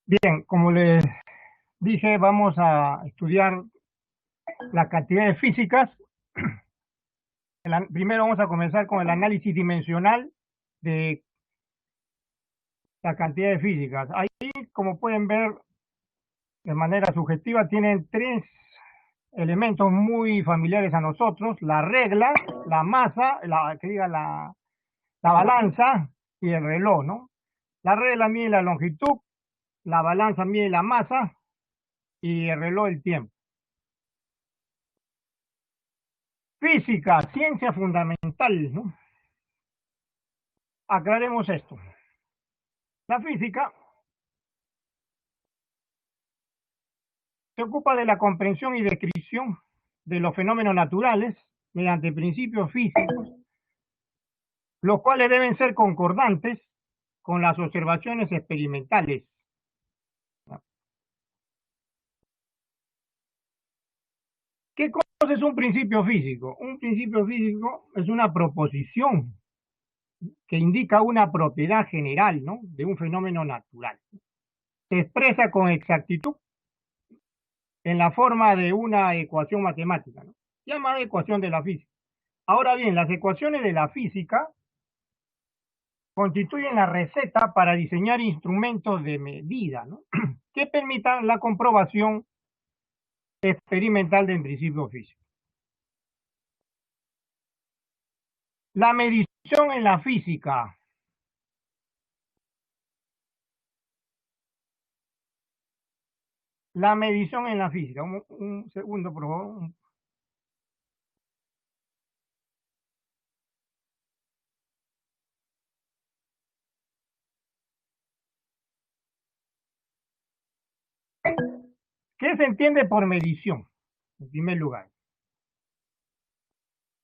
Bien, como les dije, vamos a estudiar las cantidades físicas. Primero vamos a comenzar con el análisis dimensional de las cantidades físicas. Ahí, como pueden ver de manera subjetiva, tienen tres elementos muy familiares a nosotros: la regla, la masa, la balanza y el reloj, ¿no? La regla mide la longitud, la balanza mide la masa y el reloj el tiempo. Física, ciencia fundamental, ¿no? Aclaremos esto. La física se ocupa de la comprensión y descripción de los fenómenos naturales mediante principios físicos, los cuales deben ser concordantes con las observaciones experimentales. ¿Qué cosa es un principio físico? Un principio físico es una proposición que indica una propiedad general, ¿no?, de un fenómeno natural. Se expresa con exactitud en la forma de una ecuación matemática, ¿no?, llamada ecuación de la física. Ahora bien, las ecuaciones de la física constituyen la receta para diseñar instrumentos de medida, ¿no?, que permitan la comprobación experimental del principio físico. La medición en la física. La medición en la física. Un segundo, por favor. ¿Qué se entiende por medición? En primer lugar,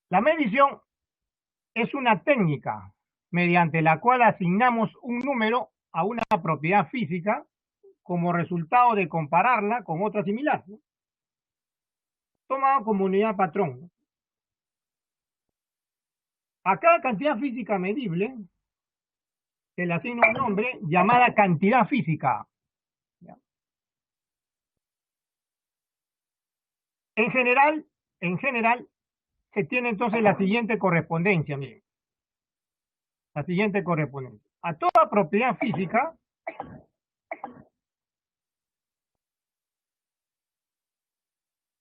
la medición es una técnica mediante la cual asignamos un número a una propiedad física como resultado de compararla con otra similar, ¿no?, tomado como unidad patrón, ¿no? A cada cantidad física medible se le asigna un nombre llamada cantidad física. ¿Ya? En general, se tiene entonces la siguiente correspondencia, miren, la siguiente correspondencia. A toda propiedad física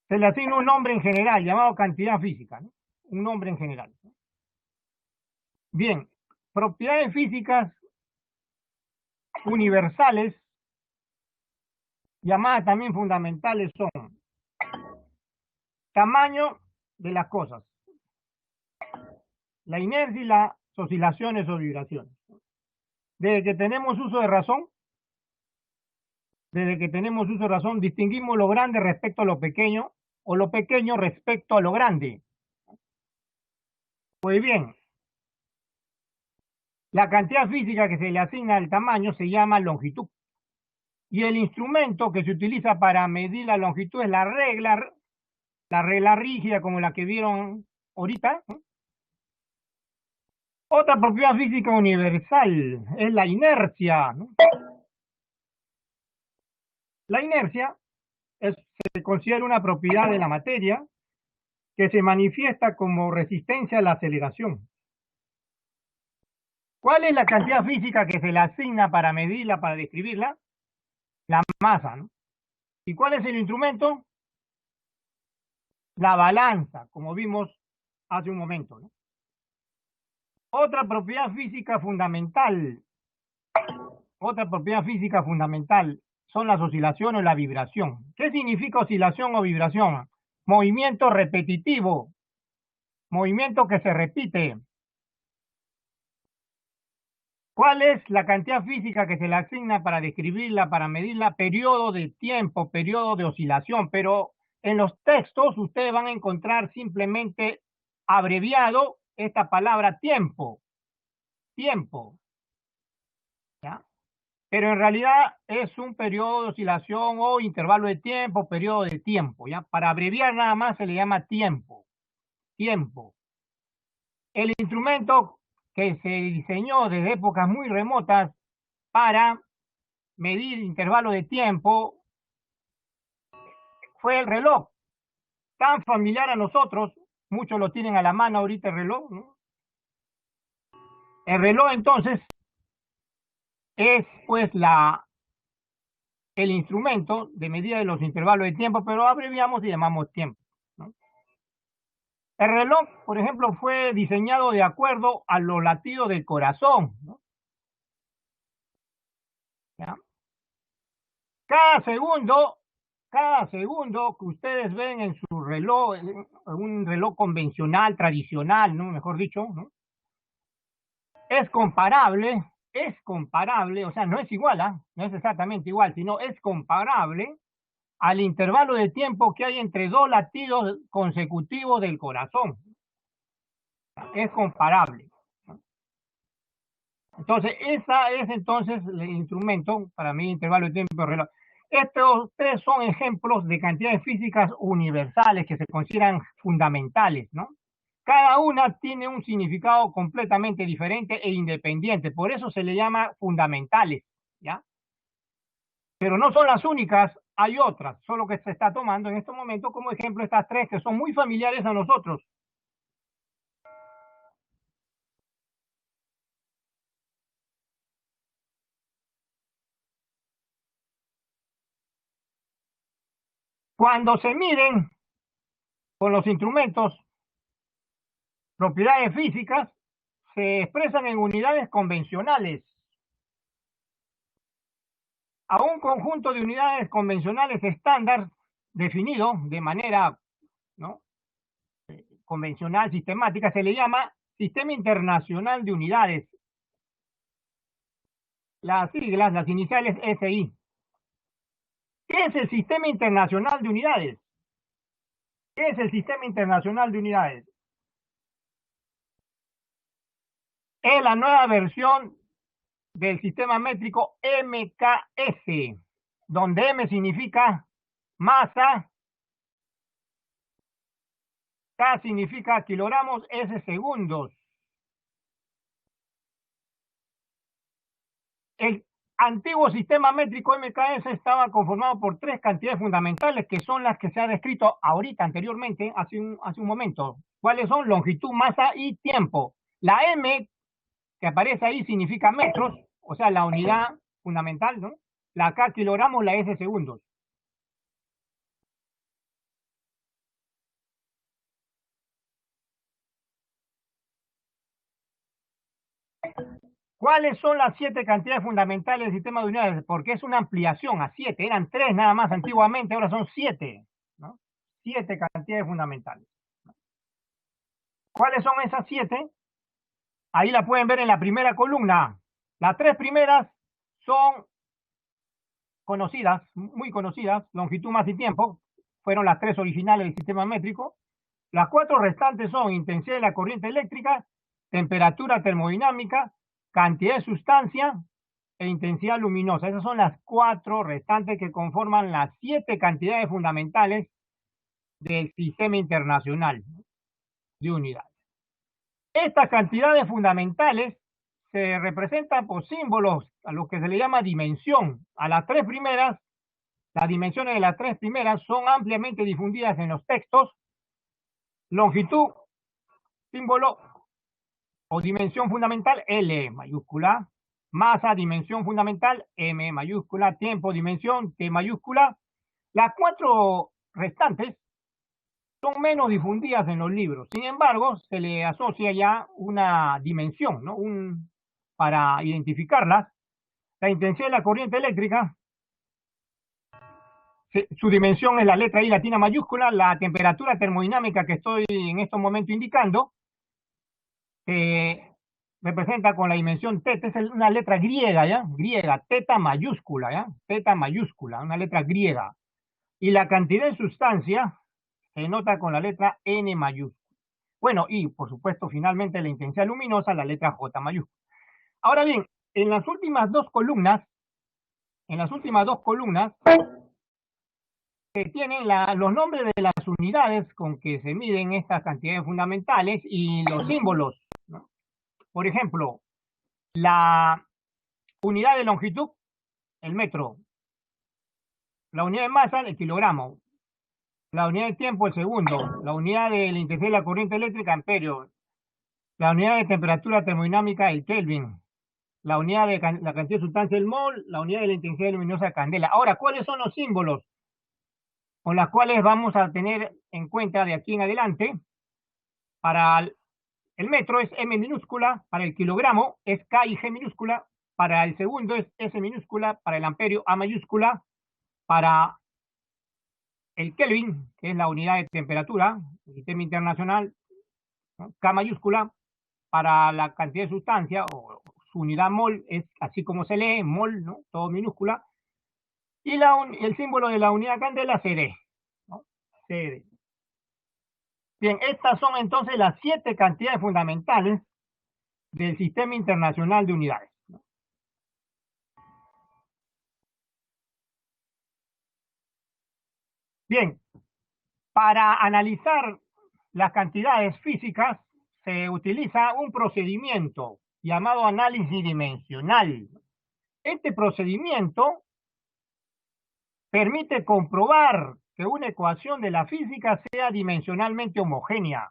se le asigna un nombre en general llamado cantidad física, ¿no? Un nombre en general, ¿no? Bien, propiedades físicas universales, llamadas también fundamentales, son tamaño de las cosas, la inercia y las oscilaciones o vibraciones. Desde que tenemos uso de razón, distinguimos lo grande respecto a lo pequeño o lo pequeño respecto a lo grande. Pues bien, la cantidad física que se le asigna al tamaño se llama longitud. Y el instrumento que se utiliza para medir la longitud es la regla rígida como la que vieron ahorita, ¿no? Otra propiedad física universal es la inercia, ¿no? La inercia se considera una propiedad de la materia que se manifiesta como resistencia a la aceleración. ¿Cuál es la cantidad física que se le asigna para medirla, para describirla? La masa, ¿no? ¿Y cuál es el instrumento? La balanza, como vimos hace un momento, ¿no? Otra propiedad física fundamental son las oscilaciones o la vibración. ¿Qué significa oscilación o vibración? Movimiento repetitivo, movimiento que se repite. ¿Cuál es la cantidad física que se le asigna para describirla, para medirla? Periodo de tiempo, periodo de oscilación, pero en los textos ustedes van a encontrar simplemente abreviado esta palabra tiempo, ¿ya? Pero en realidad es un periodo de oscilación o intervalo de tiempo, periodo de tiempo, ¿ya? Para abreviar nada más se le llama tiempo. El instrumento que se diseñó desde épocas muy remotas para medir intervalo de tiempo fue el reloj, tan familiar a nosotros, muchos lo tienen a la mano ahorita el reloj, ¿no? El reloj entonces es pues el instrumento de medida de los intervalos de tiempo, pero abreviamos y llamamos tiempo, ¿no? El reloj, por ejemplo, fue diseñado de acuerdo a los latidos del corazón, ¿no? ¿Ya? Cada segundo, cada segundo que ustedes ven en su reloj, en un reloj convencional, tradicional, ¿no? Mejor dicho, ¿no? Es comparable, o sea, no es igual, ¿ah? No es exactamente igual, sino es comparable al intervalo de tiempo que hay entre dos latidos consecutivos del corazón. Es comparable. Entonces, esa es entonces el instrumento para mí, intervalo de tiempo de reloj. Estos tres son ejemplos de cantidades físicas universales que se consideran fundamentales, ¿no? Cada una tiene un significado completamente diferente e independiente, por eso se le llama fundamentales, ¿ya? Pero no son las únicas, hay otras, solo que se está tomando en estos momentos como ejemplo estas tres que son muy familiares a nosotros. Cuando se miden con los instrumentos propiedades físicas, se expresan en unidades convencionales. A un conjunto de unidades convencionales estándar definido de manera, ¿no?, convencional, sistemática, se le llama Sistema Internacional de Unidades. Las siglas, las iniciales SI. ¿Qué es el Sistema Internacional de Unidades? ¿Qué es el Sistema Internacional de Unidades? Es la nueva versión del sistema métrico MKS, donde M significa masa, K significa kilogramos, S segundos. El antiguo sistema métrico MKS estaba conformado por tres cantidades fundamentales que son las que se ha descrito ahorita, anteriormente, hace un momento. ¿Cuáles son? Longitud, masa y tiempo. La M que aparece ahí significa metros, o sea, la unidad fundamental, ¿no? La K kilogramos, la S segundos. ¿Cuáles son las 7 cantidades fundamentales del sistema de unidades? Porque es una ampliación a 7, eran 3 nada más antiguamente, ahora son 7, ¿no? 7 cantidades fundamentales. ¿Cuáles son esas 7? Ahí la pueden ver en la primera columna. Las 3 primeras son conocidas, muy conocidas, longitud, masa y tiempo, fueron las 3 originales del sistema métrico. Las 4 restantes son intensidad de la corriente eléctrica, temperatura termodinámica, cantidad de sustancia e intensidad luminosa. Esas son las 4 restantes que conforman las 7 cantidades fundamentales del sistema internacional de unidades. Estas cantidades fundamentales se representan por símbolos a lo que se le llama dimensión. A las 3 primeras, las dimensiones de las 3 primeras son ampliamente difundidas en los textos. Longitud, símbolo o dimensión fundamental, L mayúscula. Masa, dimensión fundamental, M mayúscula. Tiempo, dimensión, T mayúscula. Las 4 restantes son menos difundidas en los libros. Sin embargo, se le asocia ya una dimensión, ¿no? Para identificarlas. La intensidad de la corriente eléctrica, su dimensión es la letra I latina mayúscula. La temperatura termodinámica que estoy en estos momentos indicando, representa con la dimensión teta, es una letra griega, ¿ya? Griega, teta mayúscula, ¿ya? Teta mayúscula, una letra griega. Y la cantidad de sustancia se nota con la letra N mayúscula. Bueno, y por supuesto, finalmente la intensidad luminosa, la letra J mayúscula. Ahora bien, en las últimas dos columnas, se tienen los nombres de las unidades con que se miden estas cantidades fundamentales y los símbolos, ¿no? Por ejemplo, la unidad de longitud el metro. La unidad de masa, el kilogramo. La unidad de tiempo, el segundo. La unidad de la intensidad de la corriente eléctrica, amperio. La unidad de temperatura termodinámica, el Kelvin. La unidad de la cantidad de sustancia, el mol. La unidad de la intensidad luminosa, candela. Ahora, ¿cuáles son los símbolos con los cuales vamos a tener en cuenta de aquí en adelante? Para el metro es M minúscula, para el kilogramo es K y G minúscula, para el segundo es S minúscula, para el amperio A mayúscula, para el Kelvin, que es la unidad de temperatura, el sistema internacional, ¿no? K mayúscula, para la cantidad de sustancia, o su unidad mol, es así como se lee, mol, ¿no? Todo minúscula, y el símbolo de la unidad candela, CD, ¿no? CD. Bien, estas son entonces las 7 cantidades fundamentales del Sistema Internacional de Unidades. Bien, para analizar las cantidades físicas se utiliza un procedimiento llamado análisis dimensional. Este procedimiento permite comprobar que una ecuación de la física sea dimensionalmente homogénea.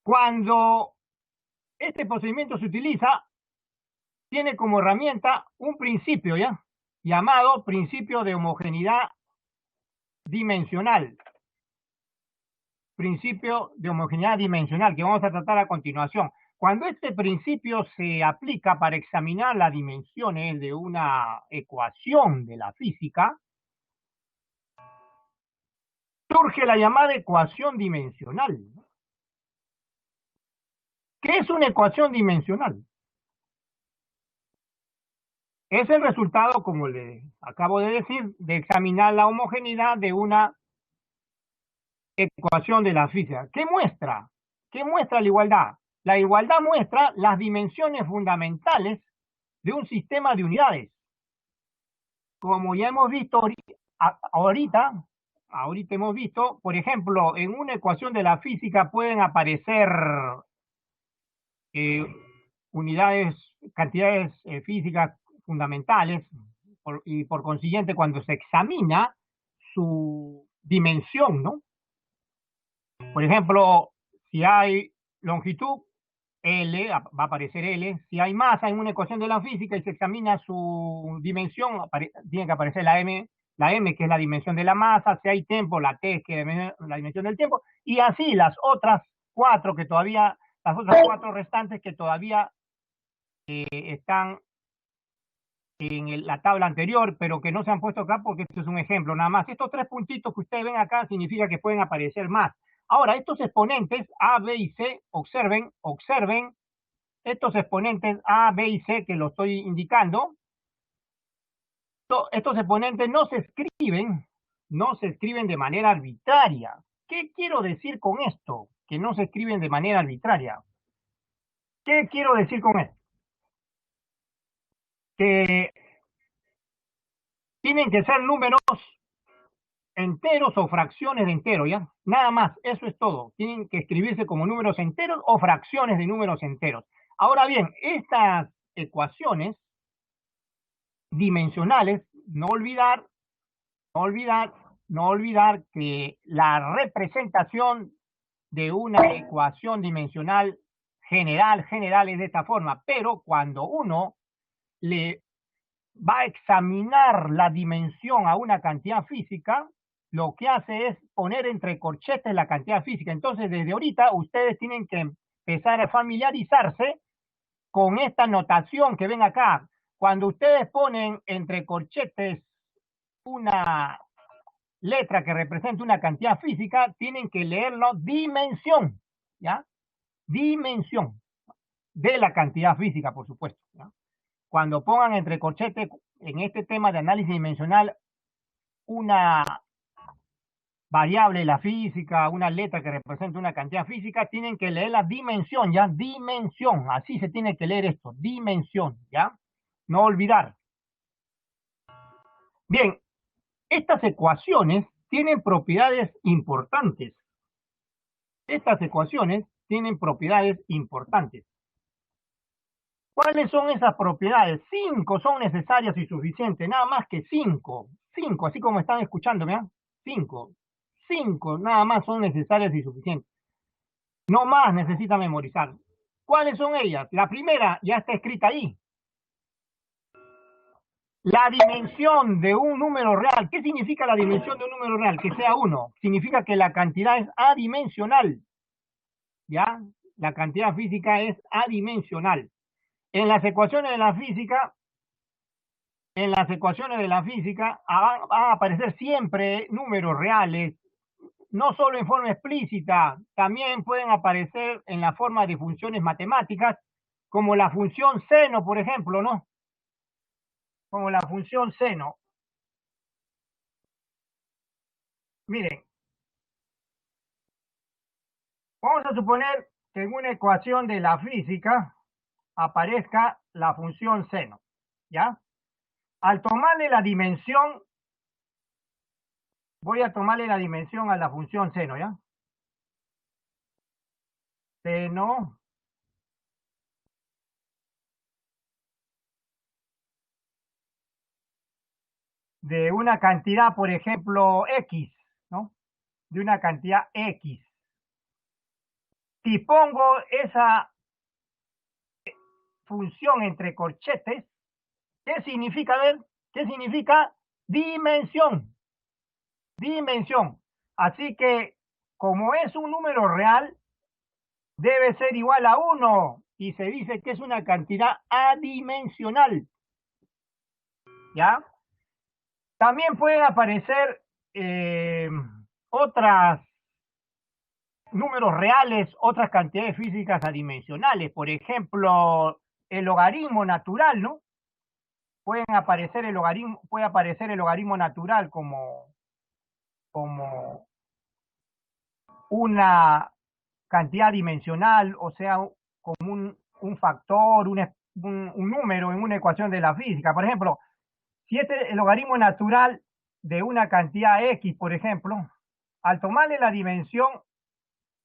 Cuando este procedimiento se utiliza, tiene como herramienta un principio, ¿ya? Llamado principio de homogeneidad dimensional. Principio de homogeneidad dimensional que vamos a tratar a continuación. Cuando este principio se aplica para examinar las dimensiones de una ecuación de la física, surge la llamada ecuación dimensional. ¿Qué es una ecuación dimensional? Es el resultado, como le acabo de decir, de examinar la homogeneidad de una ecuación de la física. ¿Qué muestra? ¿Qué muestra la igualdad? La igualdad muestra las dimensiones fundamentales de un sistema de unidades. Como ya hemos visto ahorita hemos visto, por ejemplo, en una ecuación de la física pueden aparecer eh, unidades, cantidades físicas fundamentales, y por consiguiente, cuando se examina su dimensión, ¿no? Por ejemplo, si hay longitud, L, va a aparecer L. Si hay masa en una ecuación de la física y se examina su dimensión, tiene que aparecer la M, que es la dimensión de la masa. Si hay tiempo, la T, que es la dimensión del tiempo. Y así las otras las otras 4 restantes que todavía están en la tabla anterior, pero que no se han puesto acá porque esto es un ejemplo nada más. Estos 3 puntitos que ustedes ven acá significa que pueden aparecer más. Ahora, estos exponentes A, B y C, observen, estos exponentes A, B y C que lo estoy indicando, estos exponentes no se escriben de manera arbitraria. ¿Qué quiero decir con esto? Que no se escriben de manera arbitraria. ¿Qué quiero decir con esto? Que tienen que ser números enteros o fracciones de entero, ¿ya? Nada más, eso es todo. Tienen que escribirse como números enteros o fracciones de números enteros. Ahora bien, estas ecuaciones dimensionales, no olvidar que la representación de una ecuación dimensional general es de esta forma, pero cuando uno le va a examinar la dimensión a una cantidad física, lo que hace es poner entre corchetes la cantidad física. Entonces, desde ahorita ustedes tienen que empezar a familiarizarse con esta notación que ven acá. Cuando ustedes ponen entre corchetes una letra que representa una cantidad física, tienen que leerlo dimensión, ¿ya? Dimensión de la cantidad física, por supuesto, ¿ya? Cuando pongan entre corchetes en este tema de análisis dimensional una variable de la física, una letra que representa una cantidad física, tienen que leer la dimensión, ¿ya? Dimensión, así se tiene que leer esto, dimensión, ¿ya? No olvidar. Bien, estas ecuaciones tienen propiedades importantes. Estas ecuaciones tienen propiedades importantes. ¿Cuáles son esas propiedades? 5 son necesarias y suficientes, nada más que 5. 5, así como están escuchándome, ¿ah? 5. 5, nada más son necesarias y suficientes. No más necesita memorizar. ¿Cuáles son ellas? La primera ya está escrita ahí. La dimensión de un número real. ¿Qué significa la dimensión de un número real? Que sea 1. Significa que la cantidad es adimensional. ¿Ya? La cantidad física es adimensional. En las ecuaciones de la física, van a aparecer siempre números reales, no solo en forma explícita, también pueden aparecer en la forma de funciones matemáticas, como la función seno, por ejemplo, ¿no? Como la función seno. Miren, vamos a suponer que en una ecuación de la física aparezca la función seno, ¿ya? Al tomarle la dimensión, voy a tomarle la dimensión a la función seno, ¿ya? Seno de una cantidad, por ejemplo, X, ¿no? De una cantidad X. Si pongo esa función entre corchetes, ¿qué significa? A ver, ¿qué significa? Dimensión. Dimensión. Así que, como es un número real, debe ser igual a 1 y se dice que es una cantidad adimensional. ¿Ya? También pueden aparecer otras números reales, otras cantidades físicas adimensionales. Por ejemplo, el logaritmo natural, ¿no? Puede aparecer el logaritmo natural como una cantidad dimensional, o sea, como un factor, un número en una ecuación de la física. Por ejemplo, si este es el logaritmo natural de una cantidad X, por ejemplo, al tomarle la dimensión,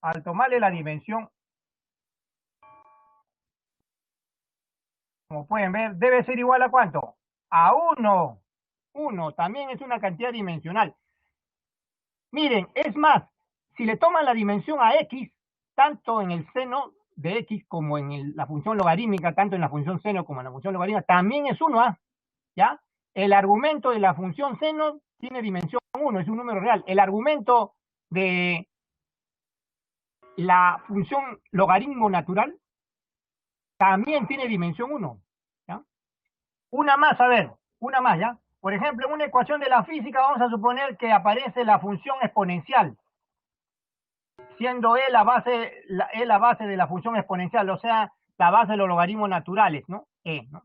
al tomarle la dimensión, como pueden ver, debe ser igual a ¿cuánto? A 1. 1 también es una cantidad dimensional. Miren, es más, si le toman la dimensión a X, tanto en el seno de X como en la función logarítmica, tanto en la función seno como en la función logarítmica, también es 1, ¿ah? ¿Ya? El argumento de la función seno tiene dimensión 1, es un número real. El argumento de la función logaritmo natural también tiene dimensión 1. ¿Ya? Una más, a ver, una más, ¿ya? Por ejemplo, en una ecuación de la física vamos a suponer que aparece la función exponencial, siendo E la base de la función exponencial, o sea, la base de los logaritmos naturales, ¿no? ¿no?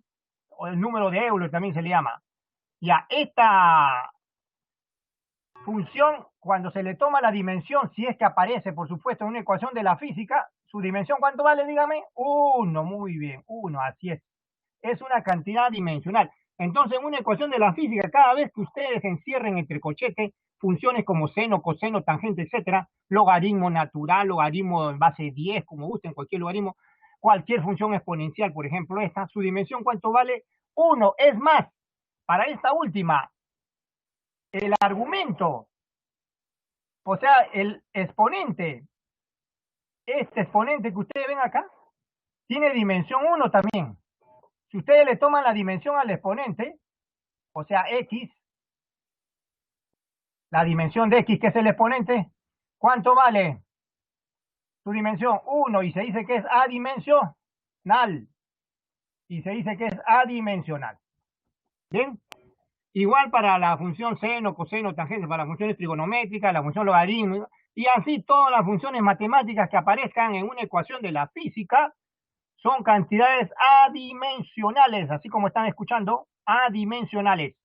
O el número de Euler también se le llama. Ya, esta función, cuando se le toma la dimensión, si es que aparece, por supuesto, en una ecuación de la física, su dimensión, ¿cuánto vale? Dígame. 1, muy bien, 1, así es. Es una cantidad dimensional. Entonces, en una ecuación de la física, cada vez que ustedes encierren entre corchetes funciones como seno, coseno, tangente, etcétera, logaritmo natural, logaritmo en base 10, como gusten, cualquier logaritmo, cualquier función exponencial, por ejemplo, esta, su dimensión, ¿cuánto vale? 1. Es más, para esta última, el argumento, o sea, el exponente, este exponente que ustedes ven acá, tiene dimensión 1 también. Si ustedes le toman la dimensión al exponente, o sea, X, la dimensión de X, que es el exponente, ¿cuánto vale su dimensión? 1, y se dice que es adimensional. Y se dice que es adimensional. ¿Bien? Igual para la función seno, coseno, tangente, para las funciones trigonométricas, la función logaritmo, y así todas las funciones matemáticas que aparezcan en una ecuación de la física son cantidades adimensionales, así como están escuchando, adimensionales.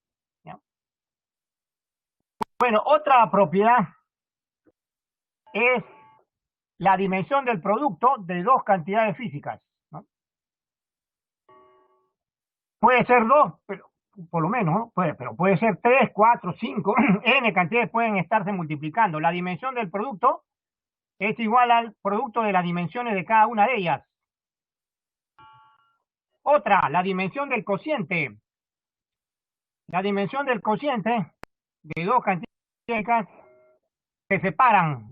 ¿Ya? Bueno, otra propiedad es la dimensión del producto de dos cantidades físicas, ¿no? Puede ser dos, pero por lo menos, ¿no? Pero puede ser tres, cuatro, cinco, n cantidades pueden estarse multiplicando. La dimensión del producto es igual al producto de las dimensiones de cada una de ellas. Otra, la dimensión del cociente. La dimensión del cociente de dos cantidades se separan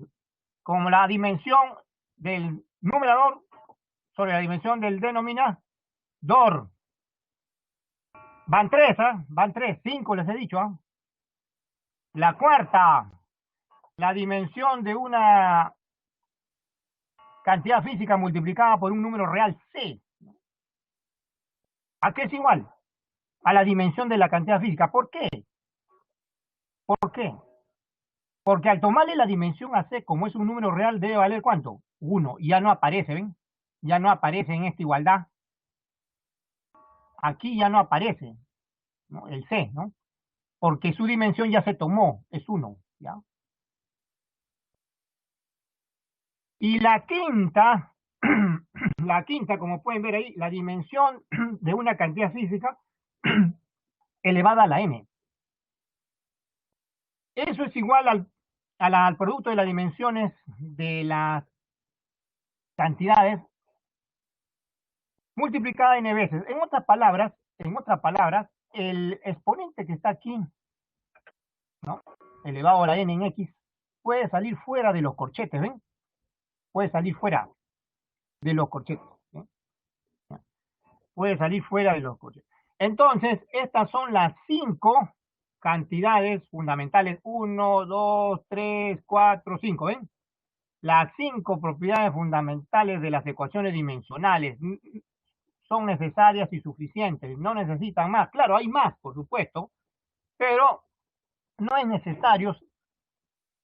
como la dimensión del numerador sobre la dimensión del denominador. Van tres, ¿eh? Van tres, cinco les he dicho. ¿Eh? La cuarta, la dimensión de una cantidad física multiplicada por un número real C. ¿A qué es igual? A la dimensión de la cantidad física. ¿Por qué? ¿Por qué? Porque al tomarle la dimensión a C, como es un número real, debe valer ¿cuánto? 1. Y ya no aparece, ¿ven? Ya no aparece en esta igualdad. Aquí ya no aparece, ¿no? El C, ¿no? Porque su dimensión ya se tomó, es 1, ¿ya? Y la quinta, la quinta, como pueden ver ahí, la dimensión de una cantidad física elevada a la n. Eso es igual al producto de las dimensiones de las cantidades multiplicada n veces. En otras palabras, el exponente que está aquí, ¿no? Elevado a la n en x, puede salir fuera de los corchetes, ¿ven? Puede salir fuera de los corchetes. ¿Sí? Puede salir fuera de los corchetes. Entonces, estas son las 5 cantidades fundamentales. 1, 2, 3, 4, 5, ¿ven? Las 5 propiedades fundamentales de las ecuaciones dimensionales son necesarias y suficientes, no necesitan más. Claro, hay más, por supuesto, pero no es necesario,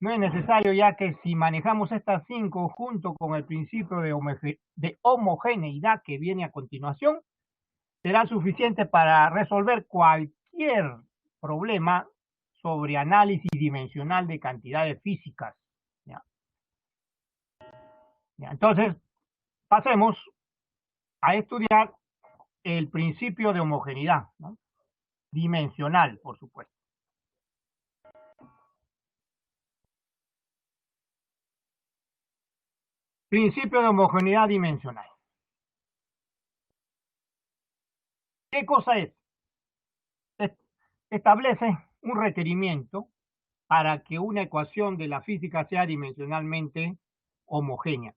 no es necesario, ya que si manejamos estas 5 junto con el principio de homogeneidad que viene a continuación, será suficiente para resolver cualquier problema sobre análisis dimensional de cantidades físicas. ¿Ya? ¿Ya? Entonces, pasemos a estudiar el principio de homogeneidad, ¿no? Dimensional, por supuesto. Principio de homogeneidad dimensional. ¿Qué cosa es? Establece un requerimiento para que una ecuación de la física sea dimensionalmente homogénea.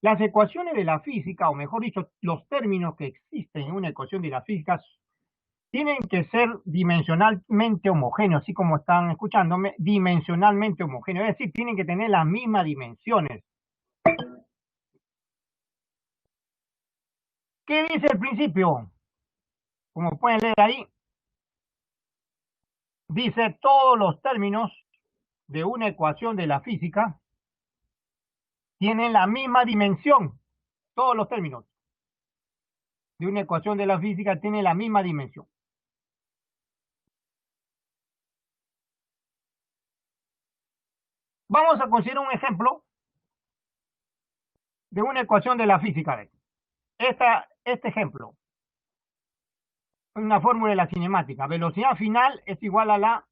Las ecuaciones de la física, o mejor dicho, los términos que existen en una ecuación de la física, tienen que ser dimensionalmente homogéneos, así como están escuchándome, dimensionalmente homogéneos, es decir, tienen que tener las mismas dimensiones. ¿Qué dice el principio? Como pueden leer ahí, dice todos los términos de una ecuación de la física tienen la misma dimensión. Todos los términos de una ecuación de la física tienen la misma dimensión. Vamos a considerar un ejemplo de una ecuación de la física. Este ejemplo, una fórmula de la cinemática. Velocidad final es igual a la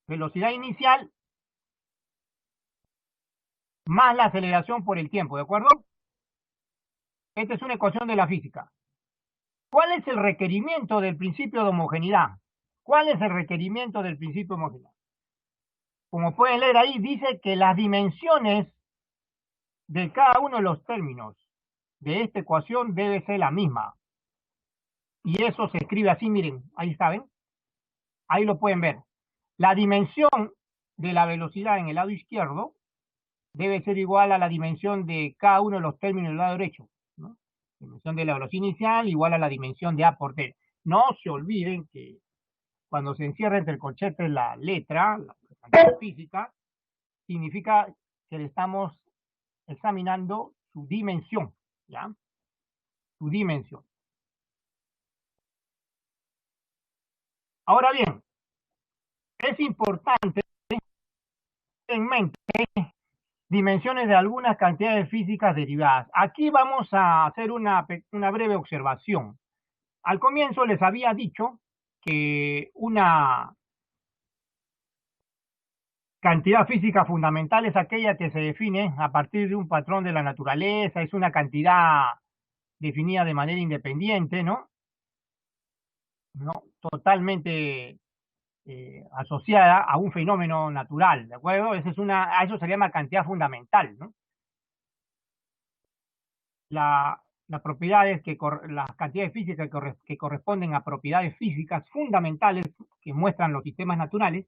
velocidad inicial más la aceleración por el tiempo, ¿de acuerdo? Esta es una ecuación de la física. ¿Cuál es el requerimiento del principio de homogeneidad? ¿Cuál es el requerimiento del principio de homogeneidad? Como pueden leer ahí, dice que las dimensiones de cada uno de los términos de esta ecuación debe ser la misma. Y eso se escribe así, miren, ahí saben, ahí lo pueden ver. La dimensión de la velocidad en el lado izquierdo debe ser igual a la dimensión de cada uno de los términos del lado derecho, ¿no? Dimensión de la velocidad inicial igual a la dimensión de A por T. No se olviden que cuando se encierra entre el corchete la letra, la cantidad física, significa que le estamos examinando su dimensión, ¿ya? Su dimensión. Ahora bien, es importante en mente dimensiones de algunas cantidades físicas derivadas. Aquí vamos a hacer una breve observación. Al comienzo les había dicho que una cantidad física fundamental es aquella que se define a partir de un patrón de la naturaleza, es una cantidad, definida de manera independiente, ¿no? ¿No? Totalmente asociada a un fenómeno natural, ¿de acuerdo? A eso se llama cantidad fundamental, ¿no? Las propiedades las cantidades físicas que corresponden a propiedades físicas fundamentales que muestran los sistemas naturales,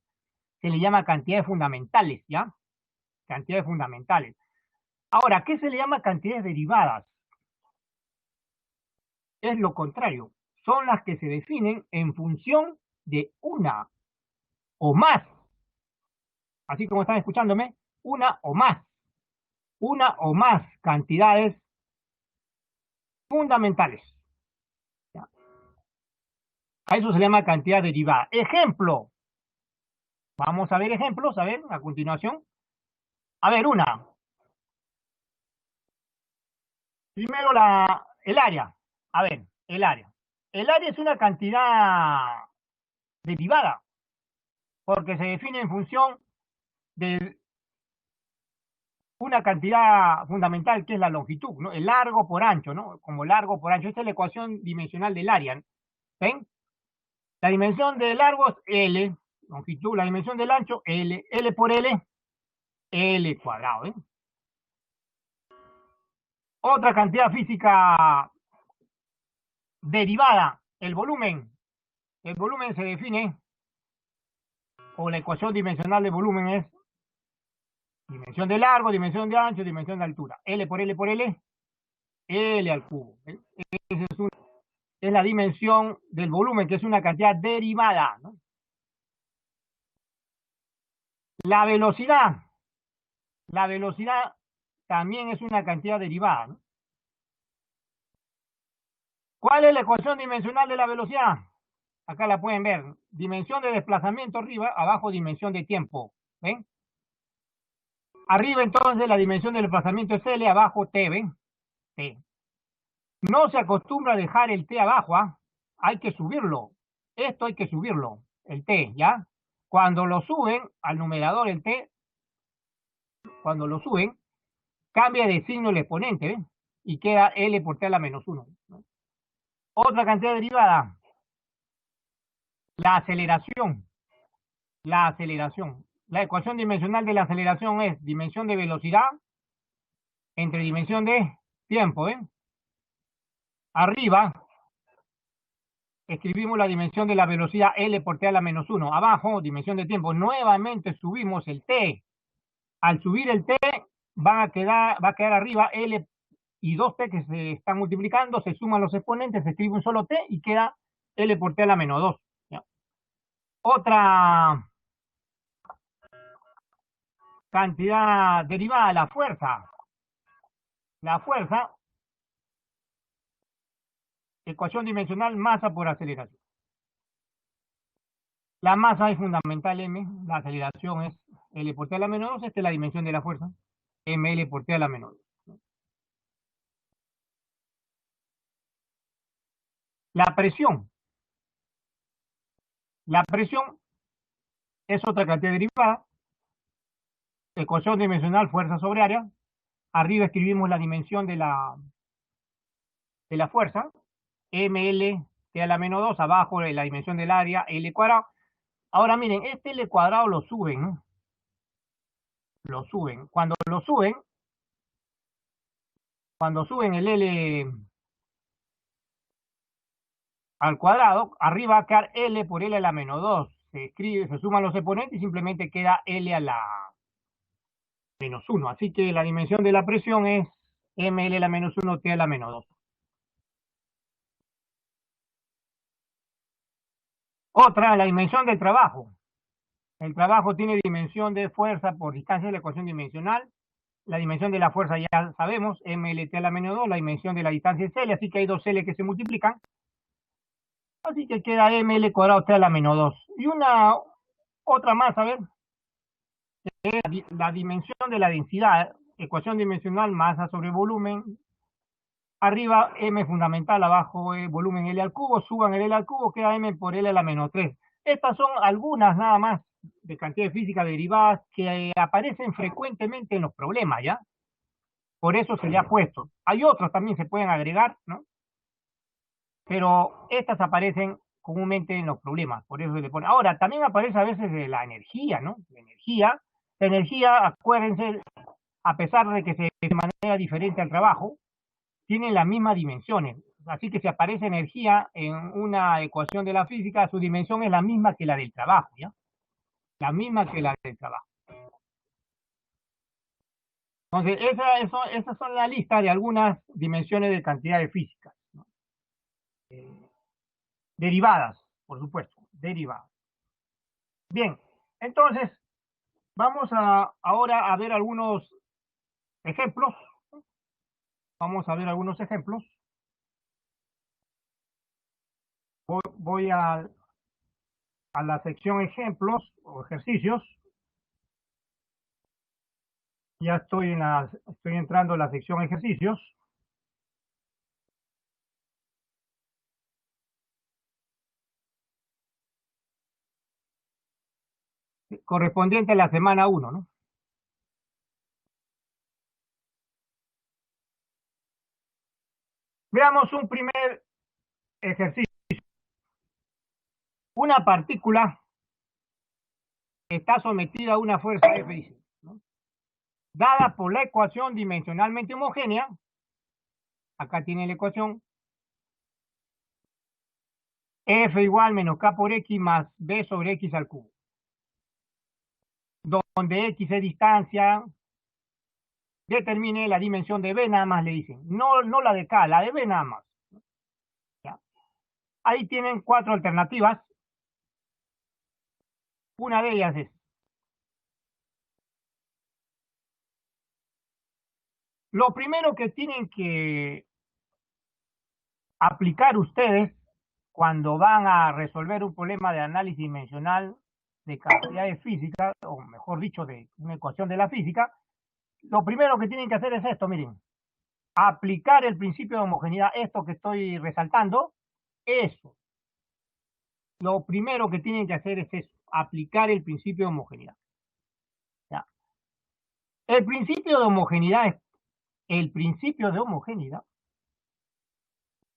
se le llama cantidades fundamentales, ¿ya? Cantidades fundamentales. Ahora, ¿qué se le llama cantidades derivadas? Es lo contrario. Son las que se definen en función de o más, así como están escuchándome, una o más cantidades fundamentales. ¿Ya? A eso se le llama cantidad derivada. Ejemplo. Vamos a ver ejemplos, a ver, a continuación. A ver, primero el área. A ver, el área. El área es una cantidad derivada, porque se define en función de una cantidad fundamental que es la longitud, ¿no? El largo por ancho, ¿no? Como largo por ancho. Esta es la ecuación dimensional del área. ¿Ven? La dimensión del largo es L, longitud, la dimensión del ancho, L por L cuadrado, ¿eh? Otra cantidad física derivada, el volumen. El volumen se define, o la ecuación dimensional de volumen es dimensión de largo, dimensión de ancho, dimensión de altura. L por L por L, L al cubo. Es la dimensión del volumen, que es una cantidad derivada, ¿no? La velocidad. La velocidad también es una cantidad derivada, ¿no? ¿Cuál es la ecuación dimensional de la velocidad? Acá la pueden ver. Dimensión de desplazamiento arriba, abajo dimensión de tiempo. ¿Ven? Arriba entonces la dimensión del desplazamiento es L, abajo T, ¿ven? T. No se acostumbra a dejar el T abajo, ¿ah? Hay que subirlo. Esto hay que subirlo, el T, ¿ya? Cuando lo suben al numerador el T, cuando lo suben, cambia de signo el exponente, ¿ven? Y queda L por T a la menos 1. ¿No? Otra cantidad derivada, la aceleración. La aceleración. La ecuación dimensional de la aceleración es dimensión de velocidad entre dimensión de tiempo, ¿eh? Arriba escribimos la dimensión de la velocidad L por T a la menos 1. Abajo, dimensión de tiempo. Nuevamente subimos el T. Al subir el T, va a quedar arriba L y 2T que se están multiplicando, se suman los exponentes, se escribe un solo T y queda L por T a la menos 2. ¿Ya? Otra cantidad derivada, la fuerza. La fuerza, ecuación dimensional, masa por aceleración. La masa es fundamental M, la aceleración es L por T a la menos 2, esta es la dimensión de la fuerza, ML por T a la menos 2. La presión. La presión es otra cantidad derivada, ecuación dimensional, fuerza sobre área. Arriba escribimos la dimensión de la fuerza, ML T a la menos 2, abajo la dimensión del área, L cuadrado. Ahora miren, este L cuadrado lo suben, ¿no? Lo suben. Cuando suben el L al cuadrado, arriba va a quedar L por L a la menos 2. Se suman los exponentes y simplemente queda L a la menos 1. Así que la dimensión de la presión es ML a la menos 1, T a la menos 2. Otra, la dimensión del trabajo. El trabajo tiene dimensión de fuerza por distancia de la ecuación dimensional. La dimensión de la fuerza ya sabemos, MLT a la menos 2, la dimensión de la distancia es L, así que hay dos L que se multiplican. Así que queda ML cuadrado T a la menos 2. Y otra más, a ver, es la dimensión de la densidad, ecuación dimensional, masa sobre volumen. Arriba M fundamental, abajo volumen L al cubo, suban el L al cubo, queda M por L a la menos 3. Estas son algunas nada más de cantidades físicas derivadas que aparecen frecuentemente en los problemas, ¿ya? por eso se le ha puesto. Hay otros también se pueden agregar, ¿no? Pero estas aparecen comúnmente en los problemas, por eso se le pone. Ahora, también aparece a veces de la energía, ¿no? La energía, acuérdense, a pesar de que se de manera diferente al trabajo, tienen las mismas dimensiones. Así que si aparece energía en una ecuación de la física, su dimensión es la misma que la del trabajo, ¿ya? La misma que la del trabajo. Entonces, esas son la lista de algunas dimensiones de cantidades físicas, ¿no? Derivadas, por supuesto, derivadas. Bien, entonces, vamos ahora a ver algunos ejemplos. Vamos a ver algunos ejemplos. Voy a la sección ejemplos o ejercicios. Ya estoy entrando a la sección ejercicios. Correspondiente a la semana 1, ¿no? Veamos un primer ejercicio. Una partícula está sometida a una fuerza F, dice, ¿no? Dada por la ecuación dimensionalmente homogénea, acá tiene la ecuación, F igual menos K por X más B sobre X al cubo, donde X es distancia, determine la dimensión de B, nada más le dicen, no la de K, la de B nada más, ¿ya? Ahí tienen 4 alternativas, una de ellas es, lo primero que tienen que aplicar ustedes cuando van a resolver un problema de análisis dimensional de cantidades físicas, o mejor dicho, de una ecuación de la física, lo primero que tienen que hacer es esto, miren, aplicar el principio de homogeneidad, esto que estoy resaltando, eso. Lo primero que tienen que hacer es eso, aplicar el principio de homogeneidad. ¿Ya? El principio de homogeneidad el principio de homogeneidad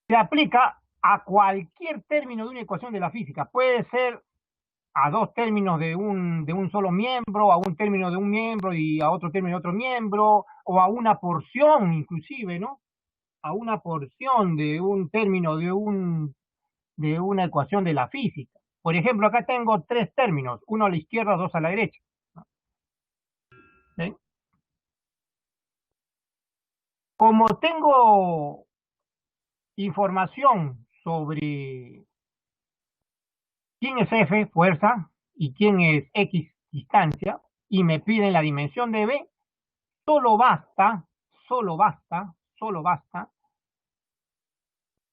se aplica a cualquier término de una ecuación de la física. Puede ser a dos términos de un solo miembro, a un término de un miembro y a otro término de otro miembro, o a una porción inclusive, ¿no? A una porción de un término de una ecuación de la física. Por ejemplo, acá tengo 3 términos, uno a la izquierda, 2 a la derecha. ¿Sí? Como tengo información sobre quién es F, fuerza, y quién es X, distancia, y me piden la dimensión de B, solo basta, solo basta, solo basta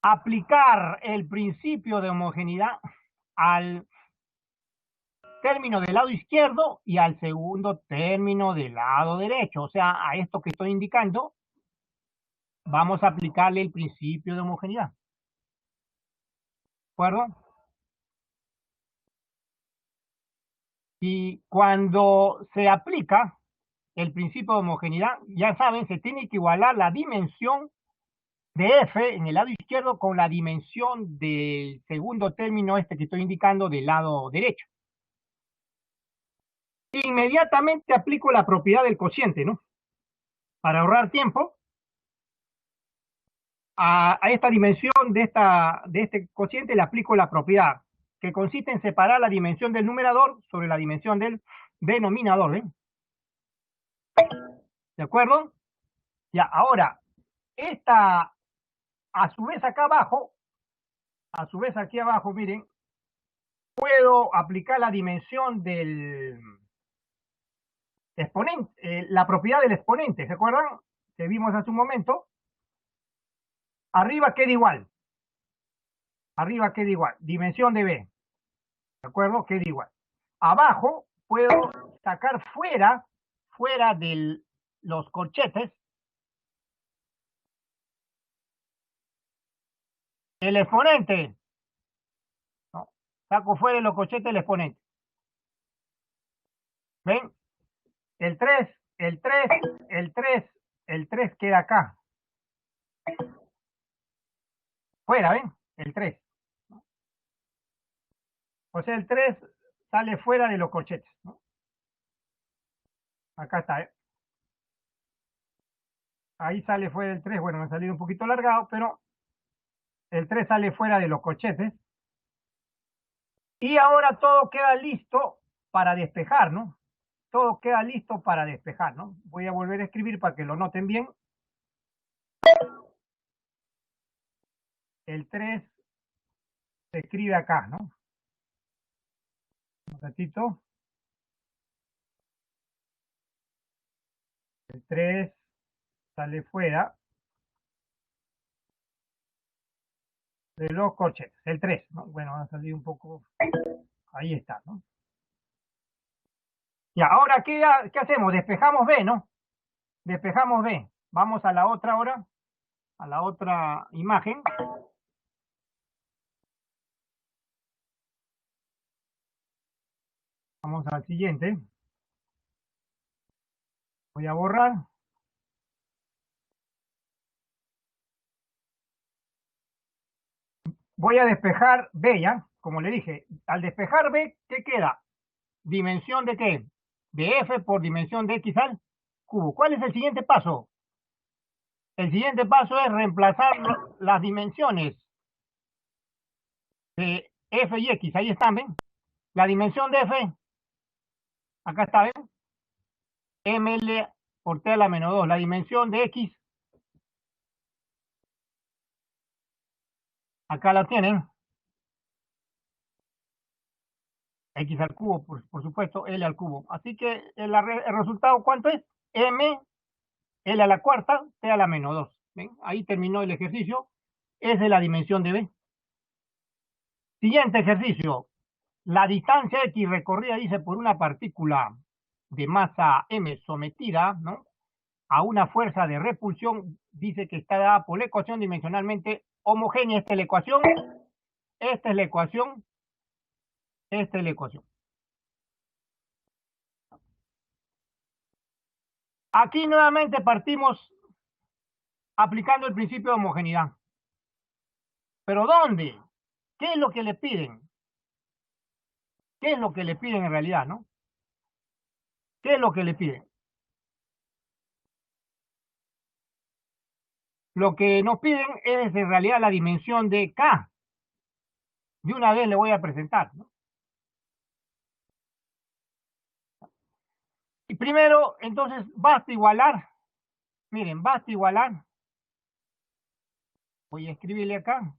aplicar el principio de homogeneidad al término del lado izquierdo y al segundo término del lado derecho. O sea, a esto que estoy indicando, vamos a aplicarle el principio de homogeneidad. ¿De acuerdo? Y cuando se aplica el principio de homogeneidad, ya saben, se tiene que igualar la dimensión de F en el lado izquierdo con la dimensión del segundo término este que estoy indicando del lado derecho. Inmediatamente aplico la propiedad del cociente, ¿no? Para ahorrar tiempo, a esta dimensión de este cociente le aplico la propiedad, que consiste en separar la dimensión del numerador sobre la dimensión del denominador, ¿eh? ¿De acuerdo? Ya, ahora, esta, a su vez acá abajo, a su vez aquí abajo, miren, puedo aplicar la dimensión del exponente, la propiedad del exponente, ¿se acuerdan? Que vimos hace un momento. Arriba queda igual. Arriba queda igual. Dimensión de B. ¿De acuerdo? Queda igual. Abajo puedo sacar fuera de los corchetes, el exponente. ¿No? Saco fuera de los corchetes el exponente. ¿Ven? El 3 el 3 el 3 el 3 queda acá. Fuera, ¿ven? El 3. O sea, el 3 sale fuera de los corchetes, ¿no? Acá está, ¿eh? Ahí sale fuera el 3. Bueno, me ha salido un poquito alargado, pero el 3 sale fuera de los corchetes. Y ahora todo queda listo para despejar, ¿no? Todo queda listo para despejar, ¿no? Voy a volver a escribir para que lo noten bien. El 3 se escribe acá, ¿no? Un ratito. El 3 sale fuera de los corchetes. El 3, ¿no? Bueno, va a salir un poco. Ahí está, ¿no? Y ahora, ¿qué hacemos? Despejamos B, ¿no? Despejamos B. Vamos a la otra ahora, a la otra imagen. Vamos al siguiente. Voy a borrar. Voy a despejar B, ¿ya? Como le dije, al despejar B, ¿qué queda? ¿Dimensión de qué? De F por dimensión de X al cubo. ¿Cuál es el siguiente paso? El siguiente paso es reemplazar las dimensiones de F y X. Ahí están, ¿ven? La dimensión de F, acá está, ¿ven? ML por T a la menos 2. La dimensión de X, acá la tienen. X al cubo, por supuesto, L al cubo. Así que el resultado, ¿cuánto es? M, L a la cuarta, T a la menos 2. ¿Ven? Ahí terminó el ejercicio. Es de la dimensión de B. Siguiente ejercicio. La distancia X recorrida, dice, por una partícula de masa M sometida, ¿no?, a una fuerza de repulsión, dice que está dada por la ecuación dimensionalmente homogénea. Esta es la ecuación, esta es la ecuación, esta es la ecuación. Aquí nuevamente partimos aplicando el principio de homogeneidad. ¿Pero dónde? ¿Qué es lo que le piden? ¿Qué es lo que le piden en realidad, no? ¿Qué es lo que le piden? Lo que nos piden es en realidad la dimensión de K. De una vez le voy a presentar, ¿no? Y primero, entonces, basta igualar. Miren, basta igualar. Voy a escribirle acá.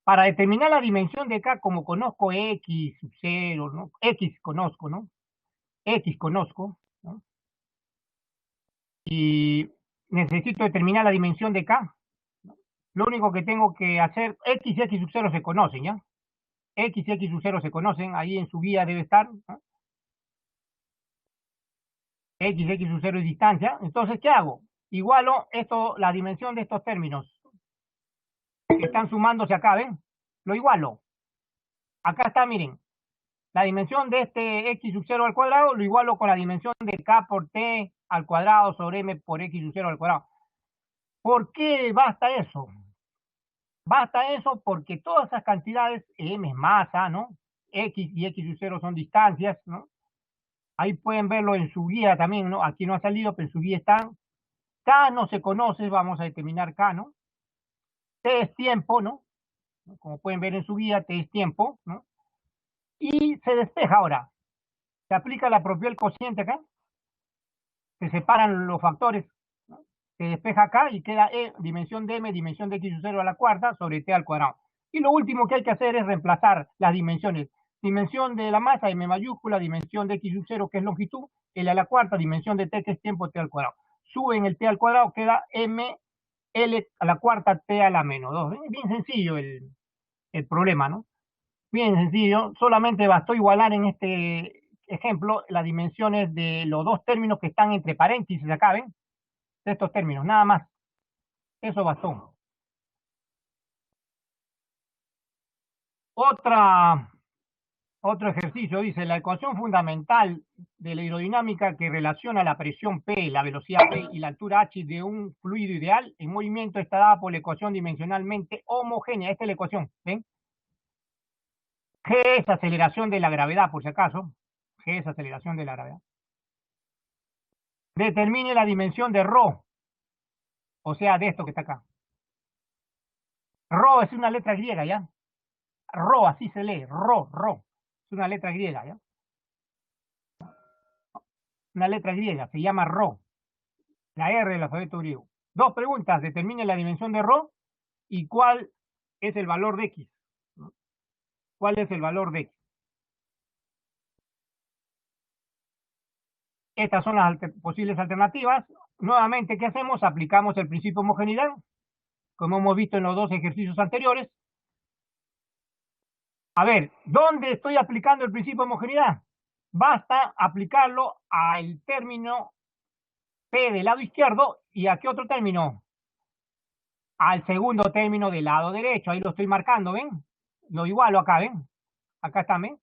Para determinar la dimensión de K, como conozco X sub 0, ¿no? X conozco, ¿no? X conozco, ¿no? Y necesito determinar la dimensión de K. Lo único que tengo que hacer, X y X sub 0 se conocen, ¿ya? X y X sub 0 se conocen, ahí en su guía debe estar, ¿no? X y X sub 0 es distancia. Entonces, ¿qué hago? Igualo esto, la dimensión de estos términos que están sumándose acá, ¿ven? Lo igualo. Acá está, miren, la dimensión de este X sub 0 al cuadrado lo igualo con la dimensión de K por T al cuadrado sobre M por X sub 0 al cuadrado. ¿Por qué basta eso? Basta eso porque todas esas cantidades, M es masa, ¿no? X y X sub 0 son distancias, ¿no? Ahí pueden verlo en su guía también, ¿no? Aquí no ha salido, pero en su guía están. K no se conoce, vamos a determinar K, ¿no? T es tiempo, ¿no? Como pueden ver en su guía, T es tiempo, ¿no? Y se despeja ahora. Se aplica la propiedad del cociente acá. Se separan los factores, ¿no? Se despeja acá y queda E, dimensión de M, dimensión de X sub 0 a la cuarta sobre T al cuadrado. Y lo último que hay que hacer es reemplazar las dimensiones. Dimensión de la masa, M mayúscula, dimensión de X sub 0, que es longitud, L a la cuarta, dimensión de T, que es tiempo, T al cuadrado. Suben el T al cuadrado, queda M, L a la cuarta, T a la menos 2. Bien sencillo el problema, ¿no? Bien sencillo, solamente bastó igualar en este ejemplo las dimensiones de los dos términos que están entre paréntesis acá, ¿ven? De estos términos, nada más. Eso bastó. Otra Otro ejercicio dice, la ecuación fundamental de la hidrodinámica que relaciona la presión P, la velocidad P y la altura H de un fluido ideal en movimiento está dada por la ecuación dimensionalmente homogénea. Esta es la ecuación, ¿ven? G es aceleración de la gravedad, por si acaso. G es aceleración de la gravedad. Determine la dimensión de ρ, o sea, de esto que está acá. Rho es una letra griega, ¿ya? Rho, así se lee, Rho. Es una letra griega, ¿ya? Una letra griega, se llama Rho, la R del alfabeto griego. Dos preguntas, determine la dimensión de Rho y cuál es el valor de X. ¿Cuál es el valor de X? Estas son las posibles alternativas. Nuevamente, ¿qué hacemos? Aplicamos el principio de homogeneidad, como hemos visto en los dos ejercicios anteriores. A ver, ¿dónde estoy aplicando el principio de homogeneidad? Basta aplicarlo al término P del lado izquierdo y ¿a qué otro término? Al segundo término del lado derecho. Ahí lo estoy marcando, ¿ven? Lo igualo acá, ¿ven? Acá está, ¿ven?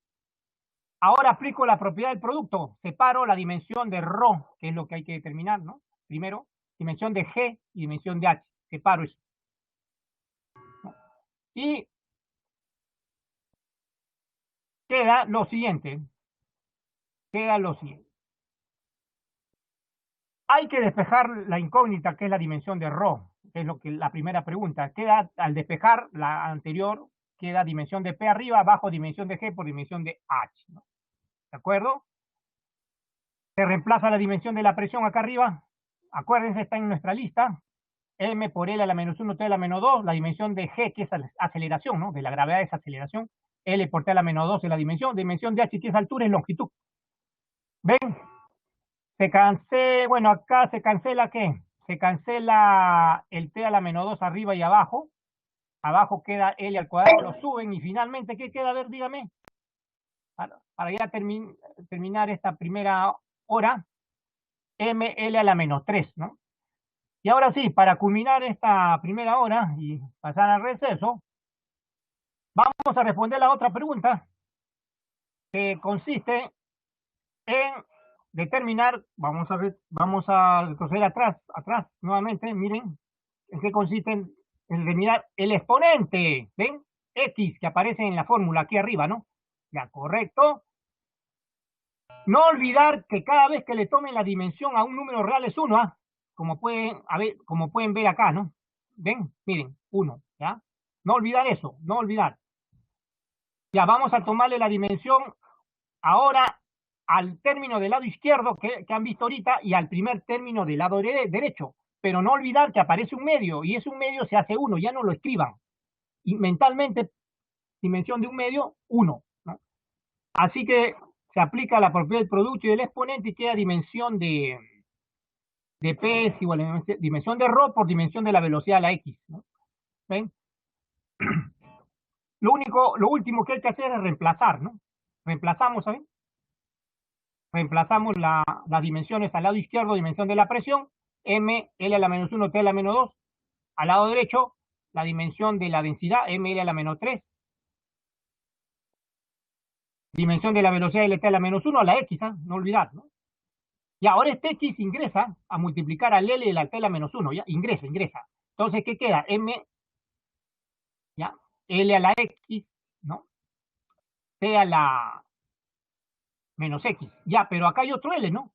Ahora aplico la propiedad del producto. Separo la dimensión de ρ, que es lo que hay que determinar, ¿no? Primero, dimensión de G y dimensión de H. Separo eso. Y queda lo siguiente. Queda lo siguiente. Hay que despejar la incógnita que es la dimensión de ρ, que es lo que la primera pregunta. Queda, al despejar la anterior, queda dimensión de P arriba, abajo dimensión de G por dimensión de H, ¿no? ¿De acuerdo? Se reemplaza la dimensión de la presión acá arriba. Acuérdense, está en nuestra lista. M por L a la menos 1, T a la menos 2, la dimensión de G, que es aceleración, ¿no? De la gravedad es aceleración. L por T a la menos 2 es la dimensión. Dimensión de H, que es altura, es longitud. ¿Ven? Bueno, acá se cancela ¿qué? Se cancela el T a la menos 2 arriba y abajo. Abajo queda L al cuadrado, lo suben y finalmente, ¿qué queda? A ver, dígame. Para ya terminar esta primera hora, ML a la menos 3, ¿no? Y ahora sí, para culminar esta primera hora y pasar al receso, vamos a responder la otra pregunta, que consiste en determinar, vamos a retroceder atrás, nuevamente, miren, en qué consiste en determinar el exponente, ¿ven? X que aparece en la fórmula aquí arriba, ¿no? Ya, correcto. No olvidar que cada vez que le tomen la dimensión a un número real es 1, ¿ah? Como pueden ver acá, ¿no? ¿Ven? Miren, 1, ¿ya? No olvidar eso, no olvidar. Ya, vamos a tomarle la dimensión ahora al término del lado izquierdo que han visto ahorita y al primer término del lado derecho. Pero no olvidar que aparece un medio y ese un medio se hace 1, ya no lo escriban. Y mentalmente, dimensión de un medio, 1, ¿no? Así que se aplica la propiedad del producto y del exponente y queda dimensión de P es igual a dimensión de ρ por dimensión de la velocidad de la X, ¿no? ¿Ven? Lo último que hay que hacer es reemplazar, ¿no? Reemplazamos, ¿saben? Reemplazamos las dimensiones al lado izquierdo, dimensión de la presión, M, L a la menos 1, T a la menos 2. Al lado derecho, la dimensión de la densidad, M, L a la menos 3. Dimensión de la velocidad, L, T a la menos 1, a la X, ¿ah? No olvidar, ¿no? Y ahora este X ingresa a multiplicar al L y al T a la menos 1, ¿ya? Ingresa. Entonces, ¿qué queda? M, ¿ya? L a la X, ¿no? T a la menos X. Ya, pero acá hay otro L, ¿no?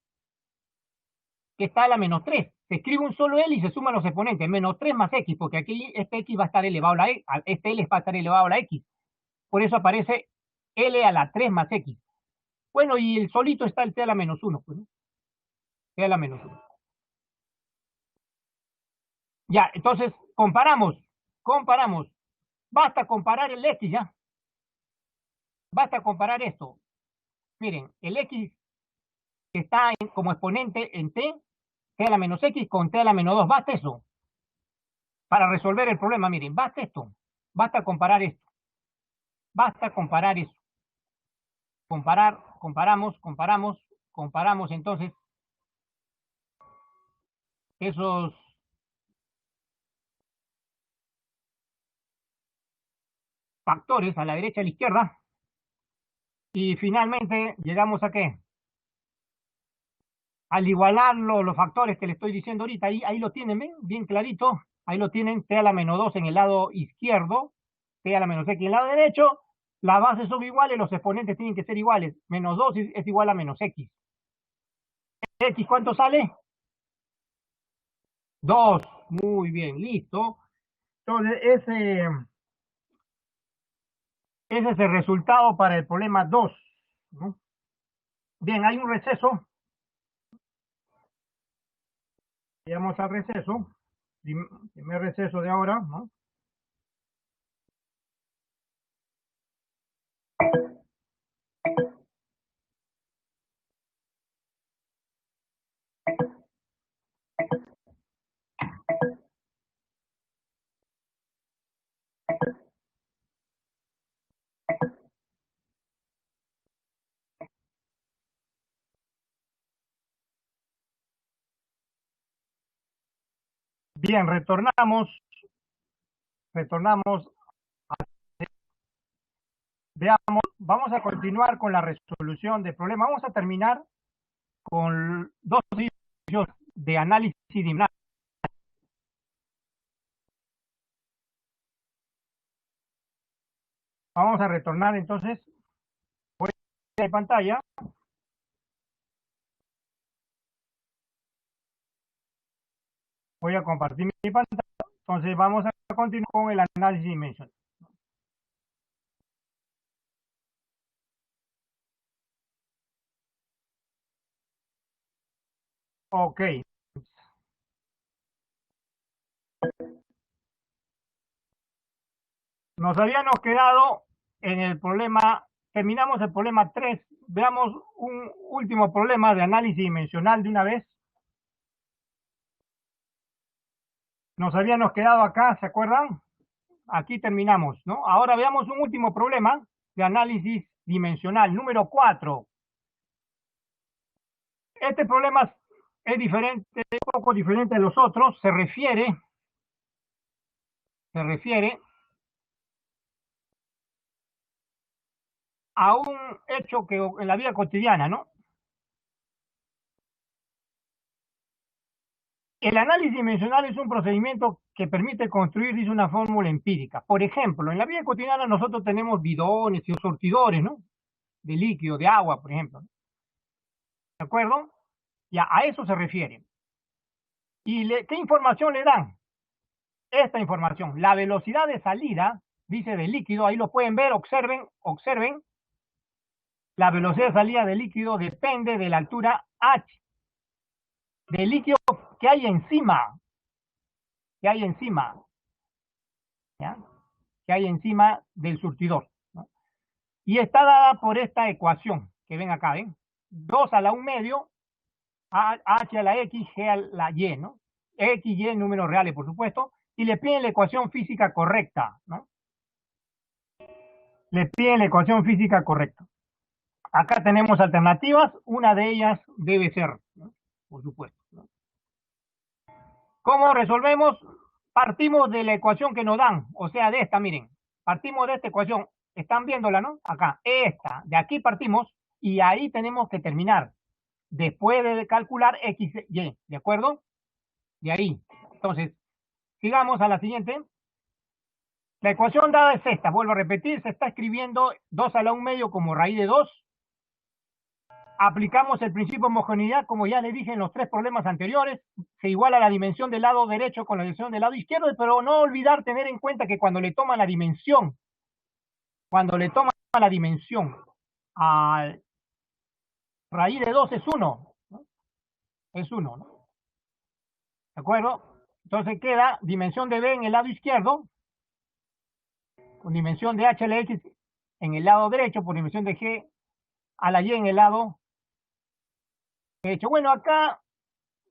Que está a la menos 3. Se escribe un solo L y se suman los exponentes. Menos 3 más X, porque aquí este X va a estar elevado a la X. Este L va a estar elevado a la X. Por eso aparece L a la 3 más X. Bueno, y el solito está el T a la menos 1, pues, ¿no? T a la menos 1. Ya, entonces, comparamos. Basta comparar el X, ¿ya? Basta comparar esto. Miren, el X que está como exponente en T a la menos X con T a la menos 2. Basta eso. Para resolver el problema, miren, basta esto. Basta comparar esto. Basta comparar eso. Comparamos entonces esos factores a la derecha y a la izquierda Y finalmente llegamos a qué? Al igualar los factores que le estoy diciendo ahorita, ahí lo tienen, ¿ven? Bien clarito. Ahí lo tienen, t a la menos 2 en el lado izquierdo, t a la menos x en el lado derecho. Las bases son iguales, los exponentes tienen que ser iguales. Menos 2 es igual a menos x. ¿X cuánto sale? 2. Muy bien, listo. Entonces, ese es el resultado para el problema 2, ¿no? Bien, hay un receso. Llegamos al receso. Primer receso de ahora, ¿no? Bien, retornamos, veamos, vamos a continuar con la resolución del problema. Vamos a terminar con dos ejercicios de análisis dimensional. Vamos a retornar entonces, voy a la pantalla, voy a compartir mi pantalla, entonces vamos a continuar con el análisis dimensional. Ok, nos habíamos quedado en el problema, terminamos el problema 3, veamos un último problema de análisis dimensional de una vez. Nos habíamos quedado acá, ¿se acuerdan? Aquí terminamos, ¿no? Ahora veamos un último problema de análisis dimensional, número 4. Este problema es diferente, un poco diferente de los otros, se refiere a un hecho que en la vida cotidiana, ¿no? El análisis dimensional es un procedimiento que permite construir, dice, una fórmula empírica. Por ejemplo, en la vida cotidiana nosotros tenemos bidones y surtidores, ¿no? De líquido, de agua, por ejemplo. ¿De acuerdo? Ya, a eso se refiere. ¿Y qué información le dan? Esta información, la velocidad de salida, dice, del líquido, ahí lo pueden ver, observen, la velocidad de salida del líquido depende de la altura h, del líquido que hay encima, que hay encima, ¿ya? Que hay encima del surtidor, ¿no? Y está dada por esta ecuación que ven acá, ¿ven? 2 a la 1 medio, h a la x, g a la y, ¿no? X, y, números reales, por supuesto, y le piden la ecuación física correcta, ¿no? Le piden la ecuación física correcta. Acá tenemos alternativas, una de ellas debe ser, ¿no? Por supuesto, ¿no? ¿Cómo resolvemos? Partimos de la ecuación que nos dan, o sea, de esta, miren, partimos de esta ecuación, están viéndola, ¿no? Acá, esta, de aquí partimos y ahí tenemos que terminar, después de calcular x, y, ¿de acuerdo? De ahí. Entonces, sigamos a la siguiente. La ecuación dada es esta, vuelvo a repetir, se está escribiendo 2 a la 1 medio como raíz de 2. Aplicamos el principio de homogeneidad, como ya le dije en los tres problemas anteriores, se iguala la dimensión del lado derecho con la dimensión del lado izquierdo, pero no olvidar tener en cuenta que cuando le toman la dimensión a raíz de 2 es 1, ¿no? Es 1, ¿no? ¿De acuerdo? Entonces queda dimensión de B en el lado izquierdo, con dimensión de H a la X en el lado derecho, por dimensión de G a la Y en el lado derecho. Bueno, acá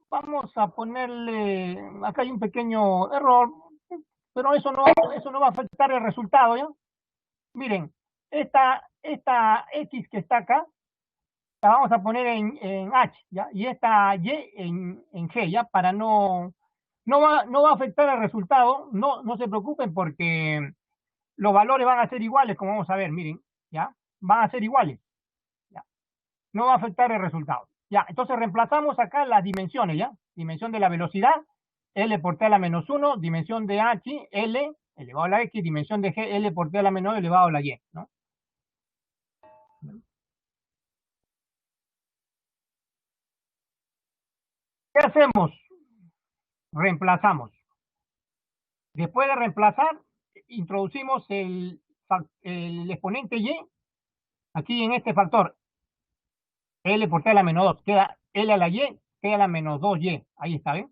vamos a ponerle, acá hay un pequeño error, pero eso no va a afectar el resultado, ¿ya? Miren, esta X que está acá, la vamos a poner en H, ¿ya? Y esta Y en G, ¿ya? Para no va a afectar el resultado, no se preocupen porque los valores van a ser iguales, como vamos a ver, miren, ¿ya? Van a ser iguales, no va a afectar el resultado. Ya, entonces reemplazamos acá las dimensiones, ¿ya? Dimensión de la velocidad, L por T a la menos 1, dimensión de H, L elevado a la X, dimensión de G, L por T a la menos 2 elevado a la Y, ¿no? ¿Qué hacemos? Reemplazamos. Después de reemplazar, introducimos el exponente Y, aquí en este factor, L por T a la menos 2, queda L a la Y, T a la menos 2Y, ahí está, ¿ven?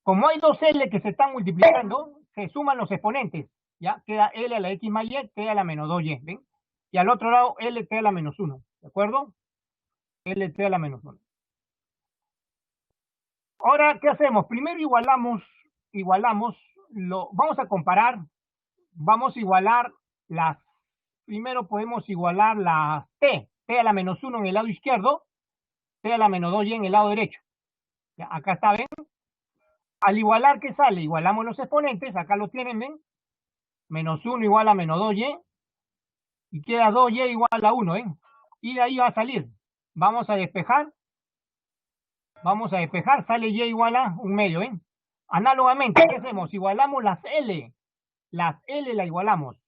Como hay dos L que se están multiplicando, se suman los exponentes, ¿ya? Queda L a la X más Y, T a la menos 2Y, ¿ven? Y al otro lado, L, T a la menos 1, ¿de acuerdo? L, T a la menos 1. Ahora, ¿qué hacemos? Primero vamos a comparar, vamos a igualar las, primero podemos igualar la T a la menos 1 en el lado izquierdo, T a la menos 2Y en el lado derecho. ¿Ya? Acá está, ¿ven? Al igualar, ¿qué sale? Igualamos los exponentes, acá lo tienen, ¿ven? Menos 1 igual a menos 2Y, y queda 2Y igual a 1, ¿eh? Y de ahí va a salir. Vamos a despejar, sale Y igual a 1/2, ¿eh? Análogamente, ¿qué hacemos? Igualamos las L la igualamos.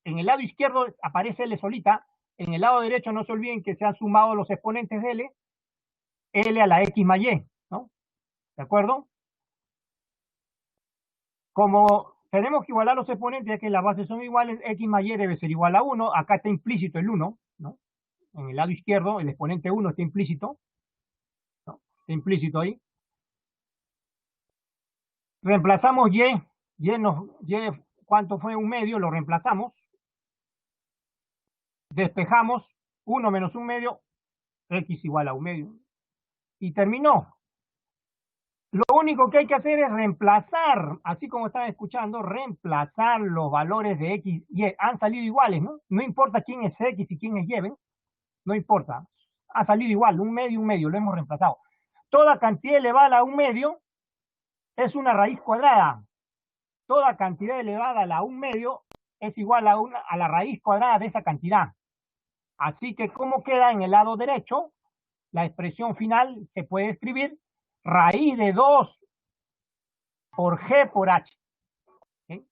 En el lado izquierdo aparece L solita, en el lado derecho no se olviden que se han sumado los exponentes de L, L a la X más Y, ¿no? ¿De acuerdo? Como tenemos que igualar los exponentes, ya que las bases son iguales, X más Y debe ser igual a 1, acá está implícito el 1, ¿no? En el lado izquierdo, el exponente 1 está implícito, ¿no? Está implícito ahí. Reemplazamos Y, ¿cuánto fue? 1/2, lo reemplazamos. Despejamos 1 menos 1/2, X igual a 1/2. Y terminó. Lo único que hay que hacer es reemplazar, así como están escuchando, reemplazar los valores de X y Y. Han salido iguales, ¿no? No importa quién es X y quién es Y, ¿ven? No importa. Ha salido igual, 1/2, lo hemos reemplazado. Toda cantidad elevada a 1/2 es una raíz cuadrada. Toda cantidad elevada a la 1/2 es igual a la raíz cuadrada de esa cantidad. Así que, ¿cómo queda en el lado derecho? La expresión final se puede escribir raíz de 2 por G por H. ¿Sí?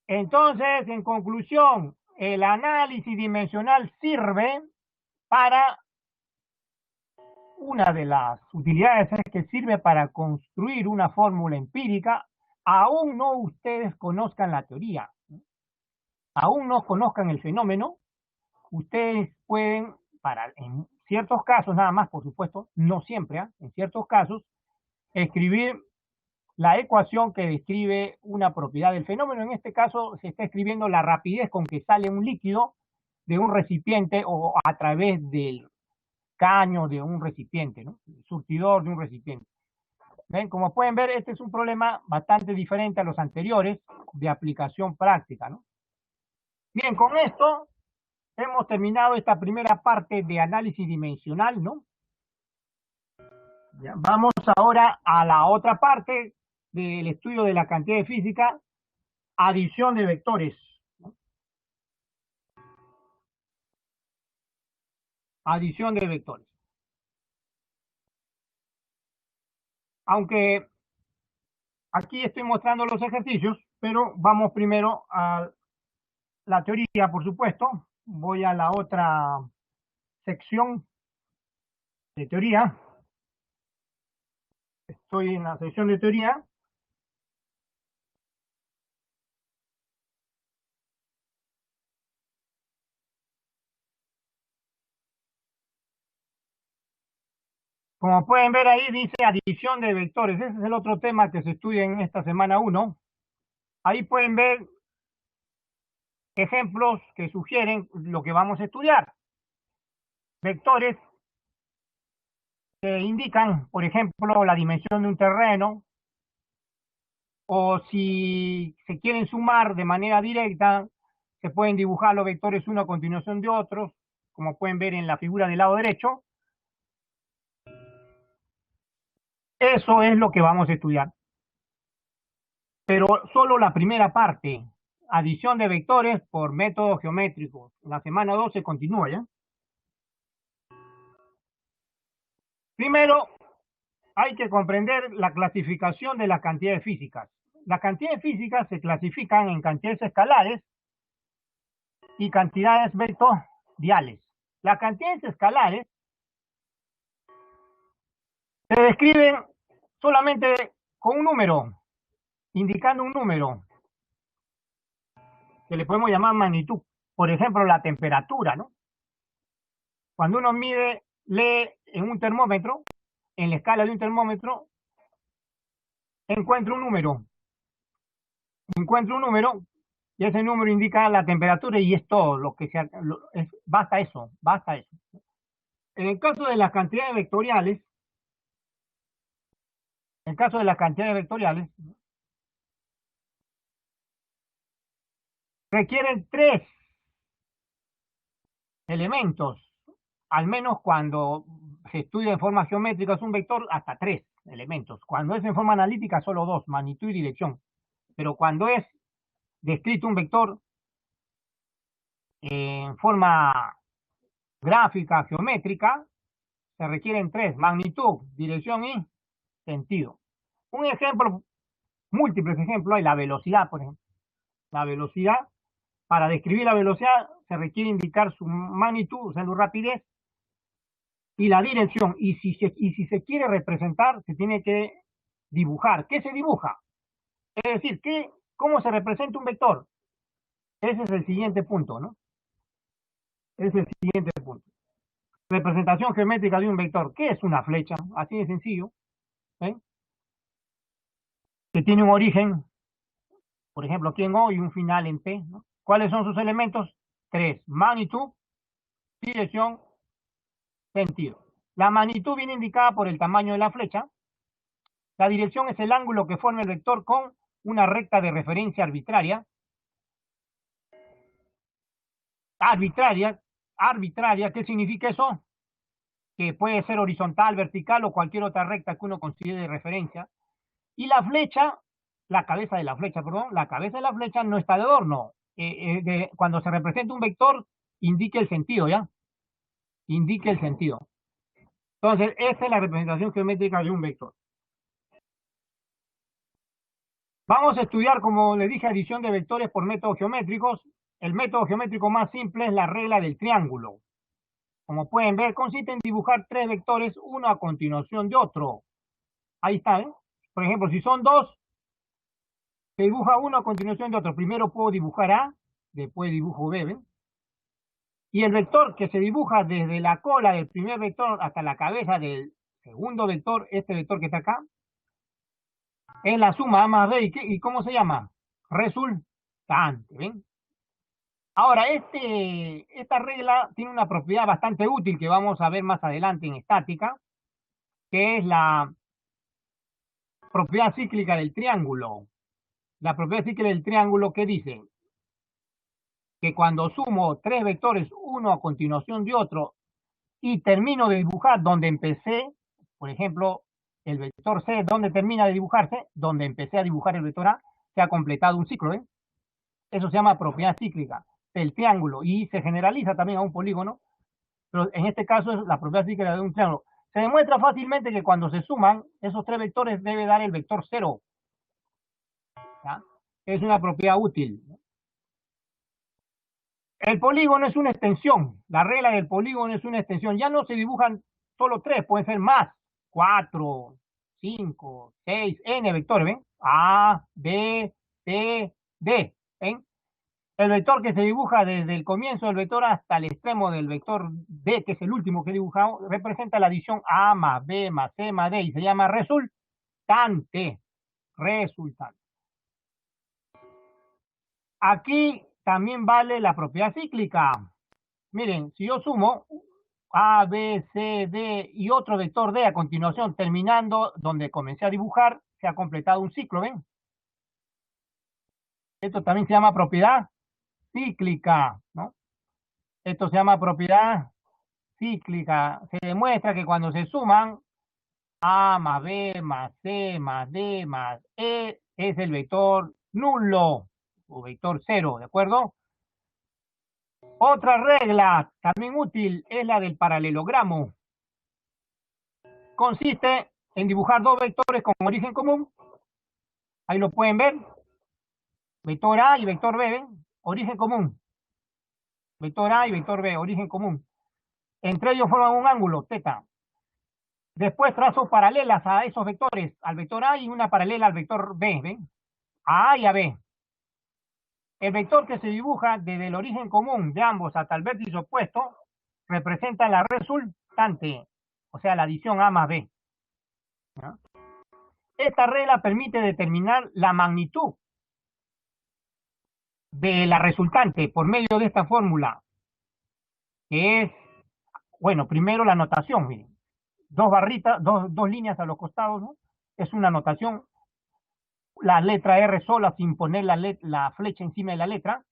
Entonces, en conclusión, el análisis dimensional sirve para, una de las utilidades es que sirve para construir una fórmula empírica, aún no ustedes conozcan la teoría, aún no conozcan el fenómeno, ustedes pueden, en ciertos casos nada más, por supuesto, no siempre, en ciertos casos, escribir la ecuación que describe una propiedad del fenómeno. En este caso se está escribiendo la rapidez con que sale un líquido de un recipiente o a través del caño de un recipiente, ¿no? El surtidor de un recipiente. ¿Ven? Como pueden ver, este es un problema bastante diferente a los anteriores de aplicación práctica, ¿no? Bien, con esto hemos terminado esta primera parte de análisis dimensional, ¿no? Ya, vamos ahora a la otra parte del estudio de la cantidad de física, adición de vectores. ¿No? Adición de vectores. Aunque aquí estoy mostrando los ejercicios, pero vamos primero a la teoría, por supuesto. Voy a la otra sección de teoría. Estoy en la sección de teoría. Como pueden ver ahí dice adición de vectores. Ese es el otro tema que se estudia en esta semana 1. Ahí pueden ver ejemplos que sugieren lo que vamos a estudiar. Vectores que indican, por ejemplo, la dimensión de un terreno, o si se quieren sumar de manera directa, se pueden dibujar los vectores uno a continuación de otros, como pueden ver en la figura del lado derecho. Eso es lo que vamos a estudiar. Pero solo la primera parte, adición de vectores por métodos geométricos. La semana 2 se continúa, ¿ya? Primero, hay que comprender la clasificación de las cantidades físicas. Las cantidades físicas se clasifican en cantidades escalares y cantidades vectoriales. Las cantidades escalares se describen solamente con un número, indicando un número que le podemos llamar magnitud. Por ejemplo, la temperatura, ¿no? Cuando uno lee en un termómetro, en la escala de un termómetro, encuentra un número, y ese número indica la temperatura y es todo lo que basta eso, basta eso. En el caso de las cantidades vectoriales, requieren tres elementos, al menos cuando se estudia en forma geométrica es un vector, hasta tres elementos. Cuando es en forma analítica, solo dos, magnitud y dirección. Pero cuando es descrito un vector en forma gráfica, geométrica, se requieren tres, magnitud, dirección y sentido. Un ejemplo, múltiples ejemplos, hay la velocidad, por ejemplo. La velocidad, para describir la velocidad, se requiere indicar su magnitud, o sea, su rapidez, y la dirección. Y si se quiere representar, se tiene que dibujar. ¿Qué se dibuja? Es decir, ¿cómo se representa un vector? Ese es el siguiente punto, ¿no? Ese es el siguiente punto. Representación geométrica de un vector. ¿Qué es una flecha? Así de sencillo. ¿Eh? Que tiene un origen, por ejemplo, aquí en O y un final en P, ¿no? ¿Cuáles son sus elementos? Tres: magnitud, dirección, sentido. La magnitud viene indicada por el tamaño de la flecha. La dirección es el ángulo que forma el vector con una recta de referencia arbitraria. Arbitraria, ¿qué significa eso? Que puede ser horizontal, vertical o cualquier otra recta que uno considere de referencia. Y la flecha, la cabeza de la flecha no está de adorno. Cuando se representa un vector, indique el sentido, ¿ya? Indique el sentido. Entonces, esta es la representación geométrica de un vector. Vamos a estudiar, como les dije, adición de vectores por métodos geométricos. El método geométrico más simple es la regla del triángulo. Como pueden ver, consiste en dibujar tres vectores, uno a continuación de otro. Ahí está, ¿eh? Por ejemplo, si son dos, se dibuja uno a continuación de otro. Primero puedo dibujar A, después dibujo B, ¿ven? Y el vector que se dibuja desde la cola del primer vector hasta la cabeza del segundo vector, este vector que está acá, es la suma A más B. ¿Y cómo se llama? Resultante, ¿ven? Ahora, esta regla tiene una propiedad bastante útil que vamos a ver más adelante en estática, que es la propiedad cíclica del triángulo. La propiedad cíclica del triángulo, ¿qué dice? Que cuando sumo tres vectores, uno a continuación de otro, y termino de dibujar donde empecé, por ejemplo, el vector C, ¿dónde termina de dibujarse? Donde empecé a dibujar el vector A, se ha completado un ciclo, ¿eh? Eso se llama propiedad cíclica del triángulo y se generaliza también a un polígono, pero en este caso es la propiedad cíclica de un triángulo. Se demuestra fácilmente que cuando se suman esos tres vectores debe dar el vector 0. ¿Ya? Es una propiedad útil. El polígono es una extensión. La regla del polígono es una extensión. Ya no se dibujan solo tres, pueden ser más. 4, 5, 6, n vectores, ¿ven? A, B, C, D, ¿ven? El vector que se dibuja desde el comienzo del vector hasta el extremo del vector D, que es el último que he dibujado, representa la adición A más B más C más D y se llama resultante. Resultante. Aquí también vale la propiedad cíclica. Miren, si yo sumo A, B, C, D y otro vector D a continuación, terminando donde comencé a dibujar, se ha completado un ciclo, ¿ven? Esto también se llama propiedad cíclica, ¿no? Esto se llama propiedad cíclica. Se demuestra que cuando se suman A más B más C más D más E es el vector nulo o vector cero, ¿de acuerdo? Otra regla también útil es la del paralelogramo. consiste en dibujar dos vectores con origen común. Ahí lo pueden ver. Vector A y vector B, ¿ven? Origen común. Vector A y vector B, origen común. Entre ellos forman un ángulo, teta. Después trazo paralelas a esos vectores, al vector A y una paralela al vector B, ¿ven? A y a B. El vector que se dibuja desde el origen común de ambos hasta el vértice opuesto representa la resultante, o sea, la adición A más B. ¿No? Esta regla permite determinar la magnitud de la resultante por medio de esta fórmula, que es, bueno, primero la notación, miren, dos barritas, dos líneas a los costados, ¿no? Es una notación, la letra R sola sin poner la flecha encima de la letra,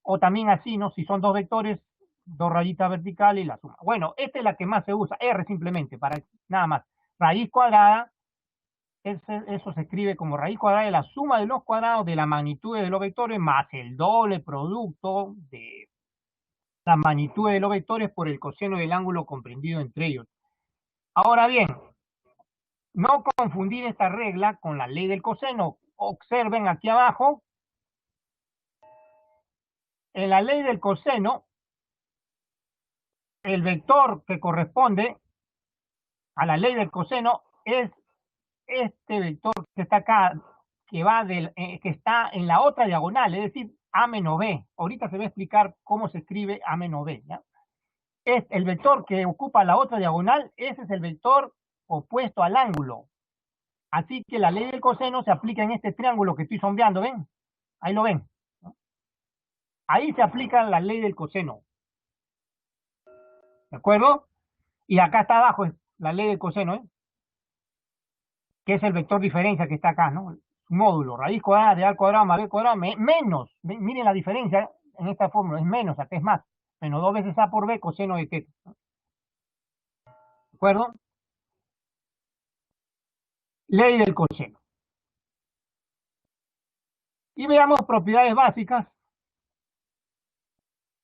o también así, ¿no? Si son dos vectores, dos rayitas verticales y la suma. Bueno, esta es la que más se usa, R simplemente, para nada más. Raíz cuadrada, eso se escribe como raíz cuadrada de la suma de los cuadrados de la magnitud de los vectores más el doble producto de la magnitud de los vectores por el coseno del ángulo comprendido entre ellos. Ahora bien, no confundir esta regla con la ley del coseno. Observen aquí abajo, en la ley del coseno, el vector que corresponde a la ley del coseno es este vector que está acá, que va que está en la otra diagonal, es decir, A menos B. Ahorita se va a explicar cómo se escribe A menos B, ¿ya? Es el vector que ocupa la otra diagonal, ese es el vector opuesto al ángulo. Así que la ley del coseno se aplica en este triángulo que estoy sombreando, ¿ven? Ahí lo ven, ¿no? Ahí se aplica la ley del coseno. ¿De acuerdo? Y acá está abajo la ley del coseno, ¿eh? Que es el vector diferencia que está acá, ¿no? Módulo, raíz cuadrada de A al cuadrado más B cuadrado, menos, miren la diferencia en esta fórmula, es menos, acá es más, menos 2 veces A por B coseno de teta. ¿De acuerdo? Ley del coseno. Y veamos propiedades básicas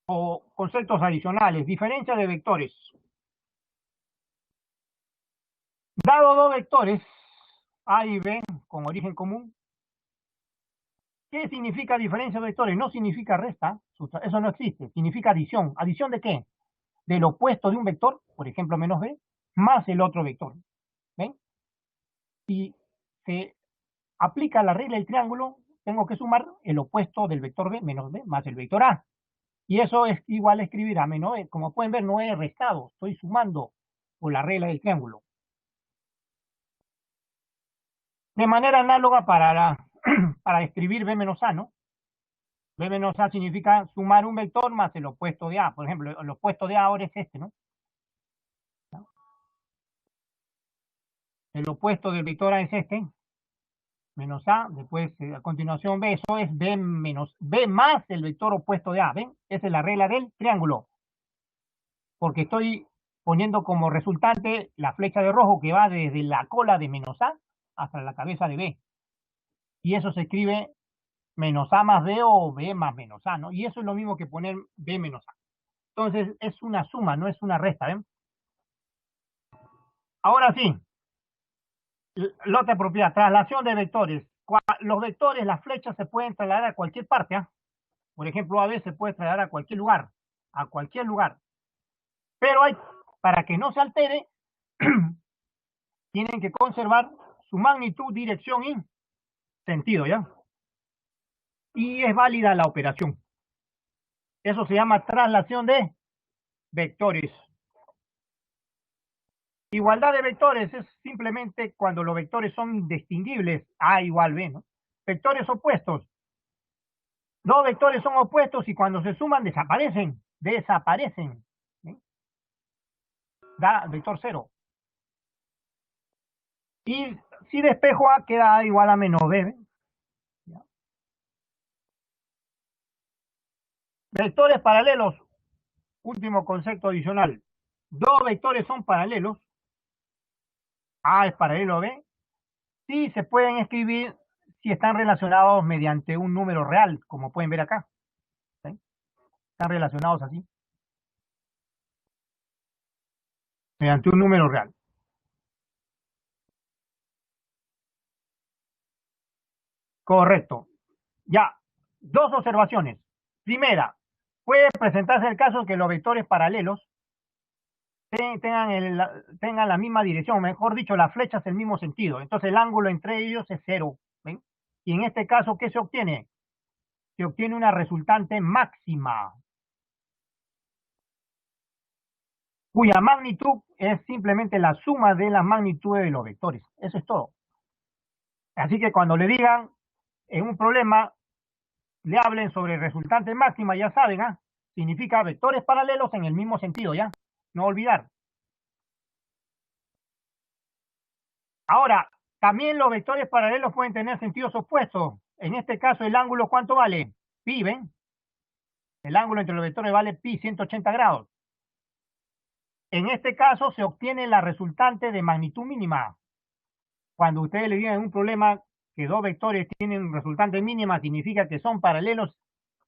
o conceptos adicionales. Diferencia de vectores. Dado dos vectores, A y B, con origen común, ¿qué significa diferencia de vectores? No significa resta, eso no existe, significa adición. ¿Adición de qué? Del opuesto de un vector, por ejemplo, menos B, más el otro vector. ¿Ven? Si se aplica la regla del triángulo, tengo que sumar el opuesto del vector B menos B más el vector A. Y eso es igual a escribir A menos B. Como pueden ver, no he restado, estoy sumando por la regla del triángulo. De manera análoga para escribir B menos A, ¿no? B menos A significa sumar un vector más el opuesto de A. Por ejemplo, el opuesto de A ahora es este, ¿no? El opuesto del vector A es este, menos A, después a continuación B, eso es B menos B más el vector opuesto de A, ¿ven? Esa es la regla del triángulo, porque estoy poniendo como resultante la flecha de rojo que va desde la cola de menos A hasta la cabeza de B, y eso se escribe menos A más B o B más menos A, ¿no? Y eso es lo mismo que poner B menos A. Entonces es una suma, no es una resta, ¿ven? Ahora sí, la otra propiedad, traslación de vectores. Los vectores, las flechas se pueden trasladar a cualquier parte, ¿ah? Por ejemplo, A B se puede trasladar a cualquier lugar. Pero para que no se altere, tienen que conservar su magnitud, dirección y sentido, ¿ya? Y es válida la operación. Eso se llama traslación de vectores. Igualdad de vectores es simplemente cuando los vectores son distinguibles, A igual B, ¿no? Vectores opuestos. Dos vectores son opuestos y cuando se suman desaparecen. Desaparecen. ¿Sí? Da vector cero. Y si despejo A queda A igual a menos B. ¿Ve? Vectores paralelos. Último concepto adicional. Dos vectores son paralelos. A es paralelo a B. Sí se pueden escribir si están relacionados mediante un número real, como pueden ver acá. ¿Sí? Están relacionados así. Mediante un número real. Correcto. Ya, dos observaciones. Primera, puede presentarse el caso que los vectores paralelos tengan la misma dirección, mejor dicho, las flechas el mismo sentido. Entonces el ángulo entre ellos es cero. ¿Ven? Y en este caso, ¿qué se obtiene? Se obtiene una resultante máxima, cuya magnitud es simplemente la suma de las magnitudes de los vectores. Eso es todo. Así que cuando le digan en un problema, le hablen sobre resultante máxima, ya saben, ¿ah? Significa vectores paralelos en el mismo sentido, ¿ya? No olvidar. Ahora, también los vectores paralelos pueden tener sentidos opuestos. En este caso, el ángulo, ¿cuánto vale? Pi, ¿ven? El ángulo entre los vectores vale pi, 180 grados. En este caso, se obtiene la resultante de magnitud mínima. Cuando ustedes le digan en un problema que dos vectores tienen resultante mínima, significa que son paralelos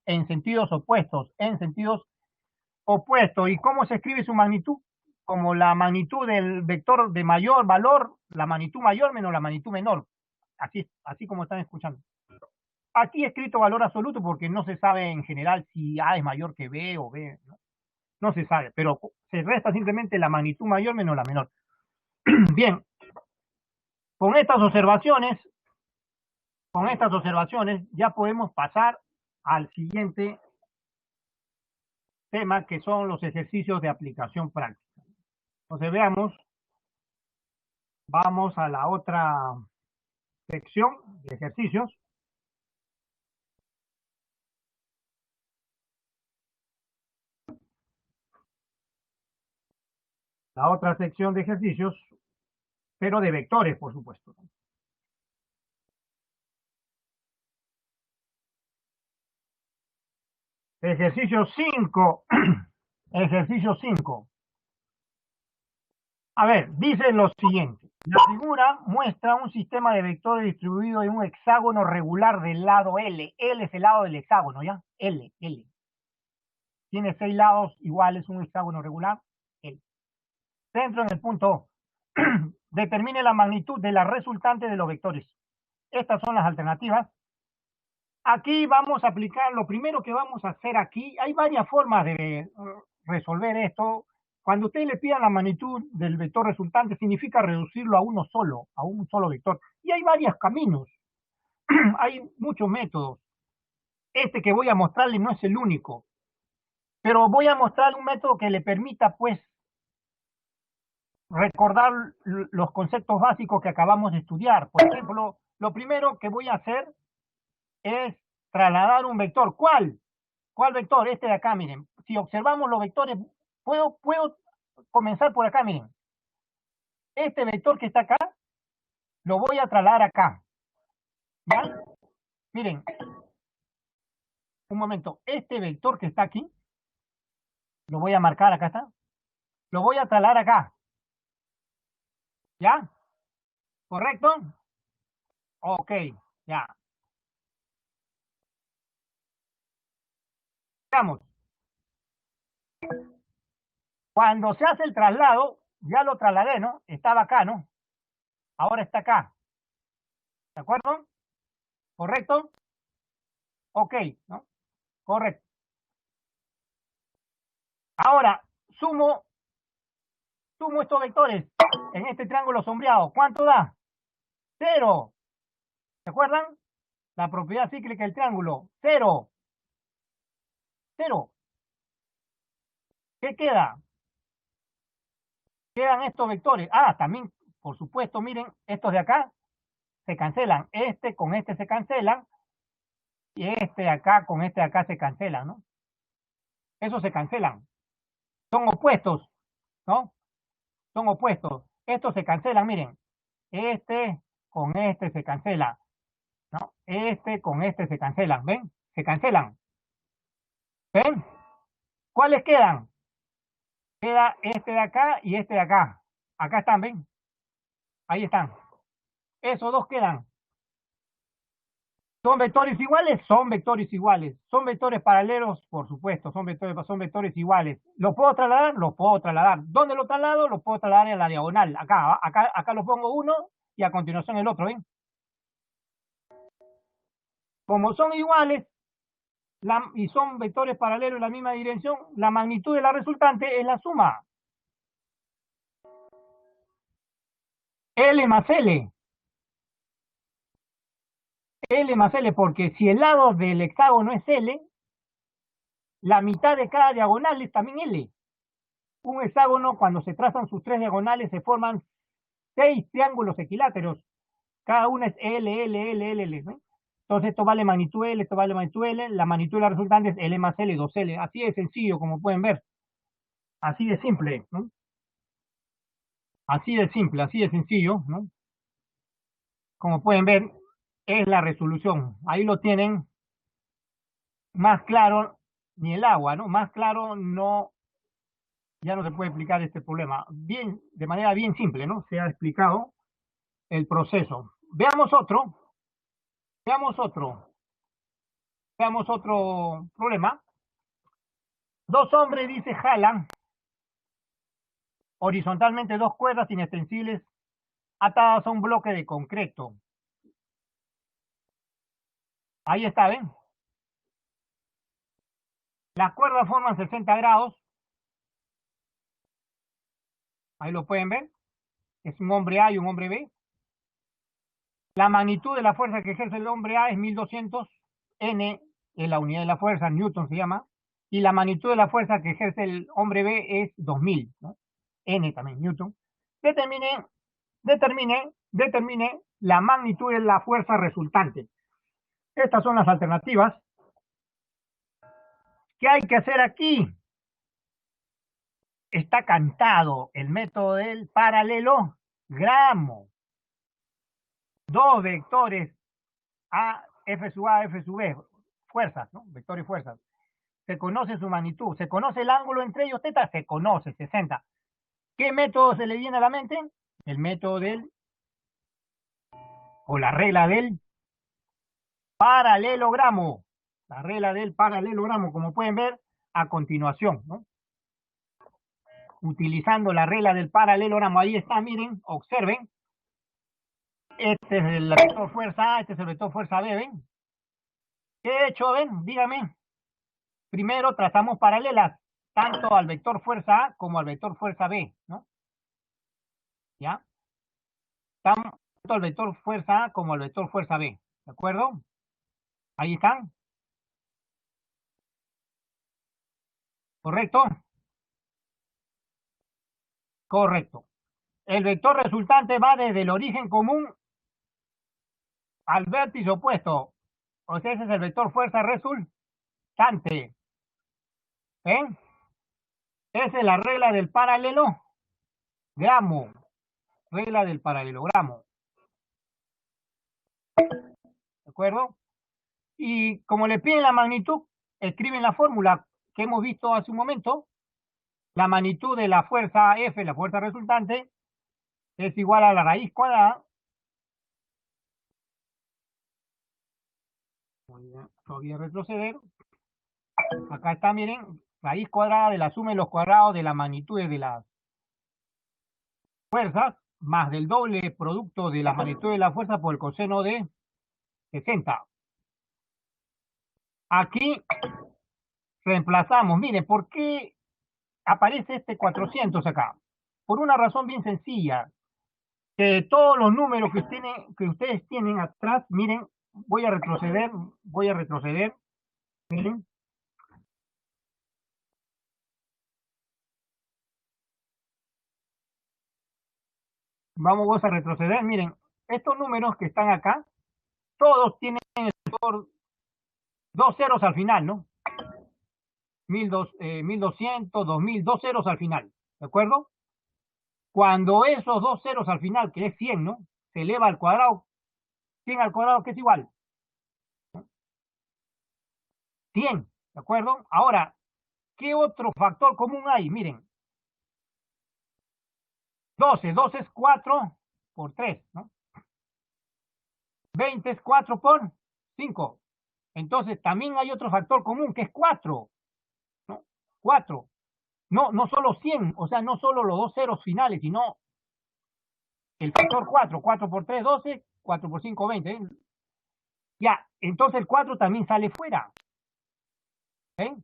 en sentidos opuestos, ¿Y cómo se escribe su magnitud? Como la magnitud del vector de mayor valor, la magnitud mayor menos la magnitud menor. Así como están escuchando. Aquí escrito valor absoluto porque no se sabe en general si A es mayor que B o B. No se sabe, pero se resta simplemente la magnitud mayor menos la menor. Bien, con estas observaciones ya podemos pasar al siguiente tema, que son los ejercicios de aplicación práctica. Entonces vamos a la otra sección de ejercicios. La otra sección de ejercicios, pero de vectores, por supuesto. Ejercicio 5. Ejercicio 5. A ver, dice lo siguiente. La figura muestra un sistema de vectores distribuido en un hexágono regular del lado L. L es el lado del hexágono, ¿ya? L. Tiene 6 lados iguales, un hexágono regular. L. Centro en el punto O. Determine la magnitud de la resultante de los vectores. Estas son las alternativas. Aquí vamos a aplicar, lo primero que vamos a hacer aquí, hay varias formas de resolver esto. Cuando ustedes le pidan la magnitud del vector resultante, significa reducirlo a un solo vector. Y hay varios caminos, hay muchos métodos. Este que voy a mostrarle no es el único, pero voy a mostrarle un método que le permita, pues, recordar los conceptos básicos que acabamos de estudiar. Por ejemplo, lo primero que voy a hacer es trasladar un vector. ¿Cuál? ¿Cuál vector? Este de acá, miren. Si observamos los vectores, puedo comenzar por acá, miren. Este vector que está acá, lo voy a trasladar acá. ¿Ya? Miren. Un momento. Este vector que está aquí, lo voy a marcar, acá está. Lo voy a trasladar acá. ¿Ya? ¿Correcto? Ok, ya. Veamos. Cuando se hace el traslado, ya lo trasladé, ¿no? Estaba acá, ¿no? Ahora está acá. ¿De acuerdo? ¿Correcto? Ok, ¿no? Correcto. Ahora, sumo estos vectores en este triángulo sombreado. ¿Cuánto da? 0. ¿Se acuerdan? La propiedad cíclica del triángulo. 0. 0. ¿Qué queda? Quedan estos vectores. Ah, también, por supuesto, miren, estos de acá se cancelan. Este con este se cancelan. Y este de acá con este de acá se cancelan, ¿no? Esos se cancelan. Son opuestos, ¿no? Son opuestos. Estos se cancelan, miren. Este con este se cancela, ¿no? Este con este se cancelan, ¿ven? Se cancelan. ¿Ven? ¿Cuáles quedan? Queda este de acá y este de acá. Acá están, ¿ven? Ahí están. Esos dos quedan. ¿Son vectores iguales? Son vectores iguales. ¿Son vectores paralelos? Por supuesto, son vectores iguales. ¿Los puedo trasladar? Los puedo trasladar. ¿Dónde lo traslado? Los puedo trasladar en la diagonal. Acá lo pongo uno y a continuación el otro, ¿ven? Como son iguales y son vectores paralelos en la misma dirección, la magnitud de la resultante es la suma. L más L. L más L, porque si el lado del hexágono es L, la mitad de cada diagonal es también L. Un hexágono, cuando se trazan sus tres diagonales, se forman 6 triángulos equiláteros. Cada una es L, L, L, L, L, ¿no? Entonces esto vale magnitud L, esto vale magnitud L, la magnitud de la resultante es L más L, 2L. Así de sencillo, como pueden ver. Así de simple, ¿no? Así de simple, así de sencillo, ¿no? Como pueden ver, es la resolución. Ahí lo tienen. Más claro, ni el agua, ¿no? Más claro, no, ya no se puede explicar este problema. Bien, de manera bien simple, ¿no? Se ha explicado el proceso. Veamos otro, veamos otro problema. Dos hombres, dice, jalan horizontalmente dos cuerdas inextensibles atadas a un bloque de concreto. Ahí está, ¿ven? Las cuerdas forman 60 grados. Ahí lo pueden ver. Es un hombre A y un hombre B. La magnitud de la fuerza que ejerce el hombre A es 1200 N, es la unidad de la fuerza, Newton se llama, y la magnitud de la fuerza que ejerce el hombre B es 2000, ¿no? N también, Newton. Determine la magnitud de la fuerza resultante. Estas son las alternativas. ¿Qué hay que hacer aquí? Está cantado el método del paralelogramo. Dos vectores F sub A, F sub B, fuerzas, ¿no? Vectores y fuerzas. Se conoce su magnitud, se conoce el ángulo entre ellos, teta, se conoce, 60. ¿Qué método se le viene a la mente? El método o la regla del paralelogramo. La regla del paralelogramo, como pueden ver a continuación, ¿no? Utilizando la regla del paralelogramo, ahí está, miren, observen. Este es el vector fuerza A, este es el vector fuerza B, ¿ven? ¿Qué he hecho, ven? Dígame. Primero trazamos paralelas, tanto al vector fuerza A como al vector fuerza B, ¿no? ¿Ya? Tanto al vector fuerza A como al vector fuerza B, ¿de acuerdo? Ahí están, ¿correcto? Correcto. El vector resultante va desde el origen común al vértice opuesto. O sea, ese es el vector fuerza resultante. ¿Ven? Esa es la regla del paralelogramo. Regla del paralelogramo. ¿De acuerdo? Y como le piden la magnitud, escriben la fórmula que hemos visto hace un momento. La magnitud de la fuerza F, la fuerza resultante, es igual a la raíz cuadrada. Voy a retroceder. Acá está, miren, raíz cuadrada de la suma de los cuadrados de las magnitudes de las fuerzas más del doble producto de la magnitud de la fuerza por el coseno de 60. Aquí reemplazamos, miren, ¿por qué aparece este 400 acá? Por una razón bien sencilla, que todos los números que ustedes tienen atrás, miren, voy a retroceder, miren, vamos a retroceder, miren, estos números que están acá, todos tienen dos ceros al final, ¿no? 1200, 2000, dos ceros al final, ¿de acuerdo? Cuando esos dos ceros al final, que es 100, ¿no? Se eleva al cuadrado, 100 al cuadrado, que es igual, 100, ¿de acuerdo? Ahora, ¿qué otro factor común hay? Miren, 12 es 4 por 3, ¿no? 20 es 4 por 5. Entonces, también hay otro factor común, que es 4, ¿no? 4. No solo 100, o sea, no solo los dos ceros finales, sino el factor 4. 4 por 3, 12, 4 por 5, 20. ¿eh? Ya, entonces el 4 también sale fuera. ¿Eh?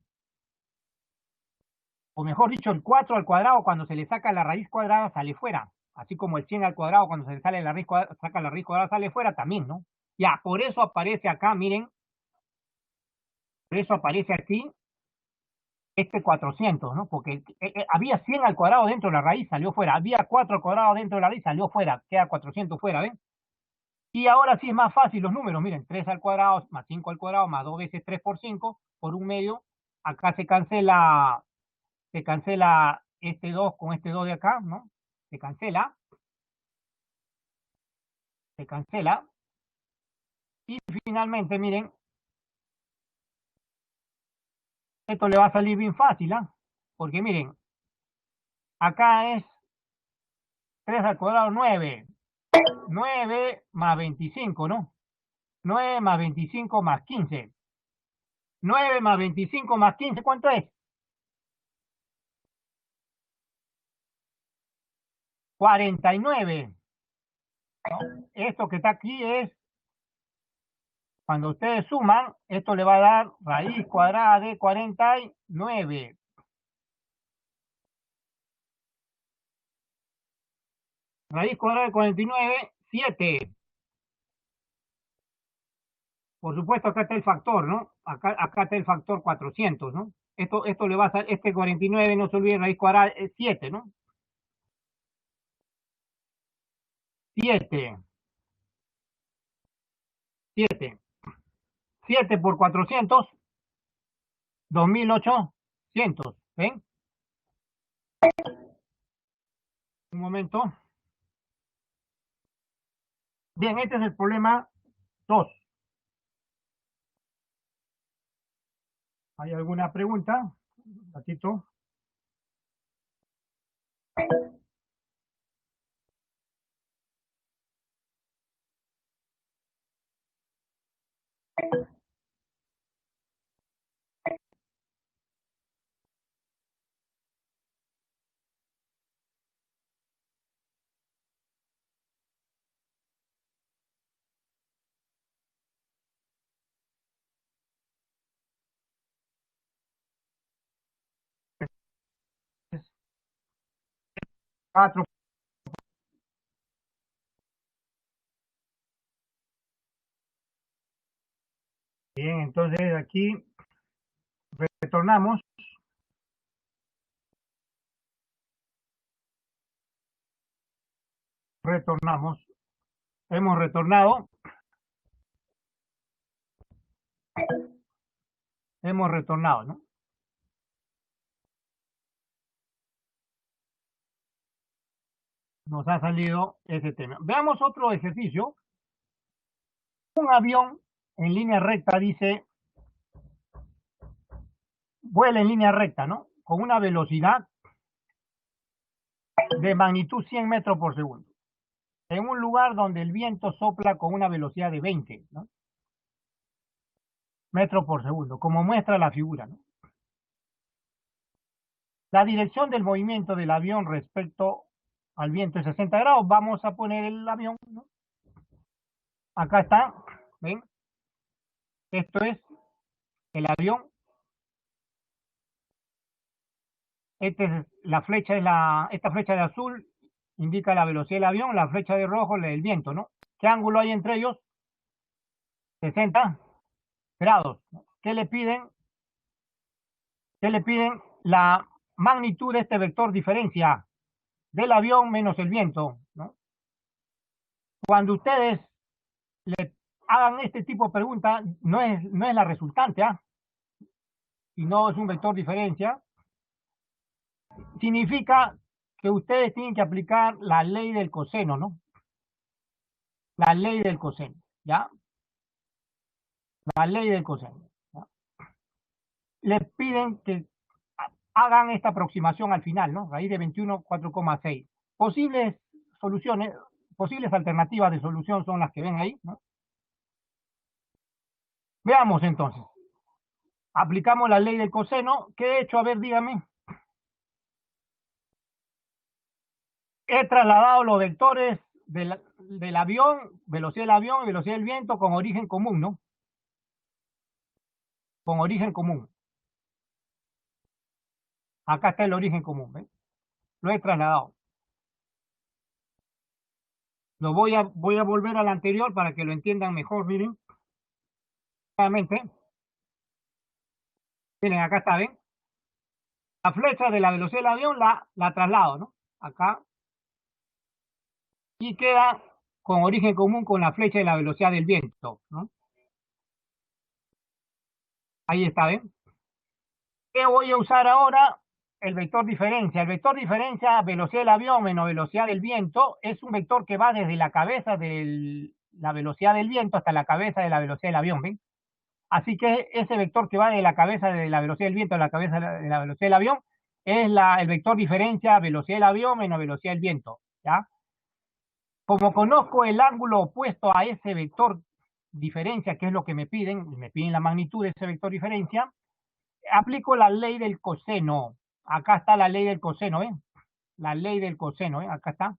O mejor dicho, el 4 al cuadrado cuando se le saca la raíz cuadrada sale fuera. Así como el 100 al cuadrado cuando se le sale la raíz cuadrada, saca la raíz cuadrada sale fuera también, ¿no? Ya, por eso aparece acá, miren, por eso aparece aquí este 400, ¿no? Porque había 100 al cuadrado dentro de la raíz, salió fuera. Había 4 al cuadrado dentro de la raíz, salió fuera. Queda 400 fuera, ¿ven? Y ahora sí es más fácil los números. Miren, 3 al cuadrado más 5 al cuadrado más 2 veces 3 por 5 por un medio. Acá se cancela este 2 con este 2 de acá, ¿no? Se cancela, se cancela. Y finalmente, miren, esto le va a salir bien fácil, ¿ah? Porque miren, acá es 3 al cuadrado 9. 9 más 25, ¿no? 9 más 25 más 15. 9 más 25 más 15, ¿cuánto es? 49. ¿No? Esto que está aquí es, cuando ustedes suman, esto le va a dar raíz cuadrada de 49. Raíz cuadrada de 49, 7. Por supuesto, acá está el factor, ¿no? Acá está el factor 400, ¿no? Esto le va a salir, este 49, no se olviden, raíz cuadrada es 7, ¿no? 7, 7. 7 por 400, 2800. ¿Ven? Un momento. Bien, este es el problema 2. ¿Hay alguna pregunta? Un ratito. Cuatro. Bien, entonces aquí retornamos. Retornamos. Hemos retornado. Hemos retornado, ¿no? Nos ha salido ese tema. Veamos otro ejercicio. Un avión en línea recta dice, vuela en línea recta, ¿no? Con una velocidad de magnitud 100 metros por segundo. En un lugar donde el viento sopla con una velocidad de 20, ¿no? Metros por segundo, como muestra la figura, ¿no? La dirección del movimiento del avión respecto al viento es 60 grados. Vamos a poner el avión, ¿no? Acá está, ¿ven? Esto es el avión. La flecha esta flecha de azul indica la velocidad del avión, la flecha de rojo la del viento, ¿no? ¿Qué ángulo hay entre ellos? 60 grados. ¿Qué le piden? ¿Qué le piden? La magnitud de este vector diferencia del avión menos el viento, ¿no? Cuando ustedes le hagan este tipo de pregunta, no es la resultante, ¿ah? Si no es un vector diferencia, significa que ustedes tienen que aplicar la ley del coseno, ¿no? La ley del coseno, ¿ya? La ley del coseno. ¿Ya? Les piden que hagan esta aproximación al final, ¿no? Raíz de 21, 4,6. Posibles soluciones, posibles alternativas de solución son las que ven ahí, ¿no? Veamos entonces. Aplicamos la ley del coseno. ¿Qué he hecho? A ver, dígame. He trasladado los vectores de del avión, velocidad del avión y velocidad del viento con origen común, ¿no? Con origen común. Acá está el origen común, ¿ves? Lo he trasladado. Voy a volver al anterior para que lo entiendan mejor, miren. Nuevamente, miren, acá está, ¿ven? La flecha de la velocidad del avión la traslado, ¿no? Acá. Y queda con origen común con la flecha de la velocidad del viento, ¿no? Ahí está, ¿ven? ¿Qué voy a usar ahora? El vector diferencia. El vector diferencia velocidad del avión menos velocidad del viento es un vector que va desde la cabeza de la velocidad del viento hasta la cabeza de la velocidad del avión, ¿ven? Así que ese vector que va de la cabeza de la velocidad del viento a la cabeza de la velocidad del avión es el vector diferencia velocidad del avión menos velocidad del viento, ¿ya? Como conozco el ángulo opuesto a ese vector diferencia, que es lo que me piden la magnitud de ese vector diferencia, aplico la ley del coseno. Acá está la ley del coseno, ¿ven? La ley del coseno, ¿ven? Acá está.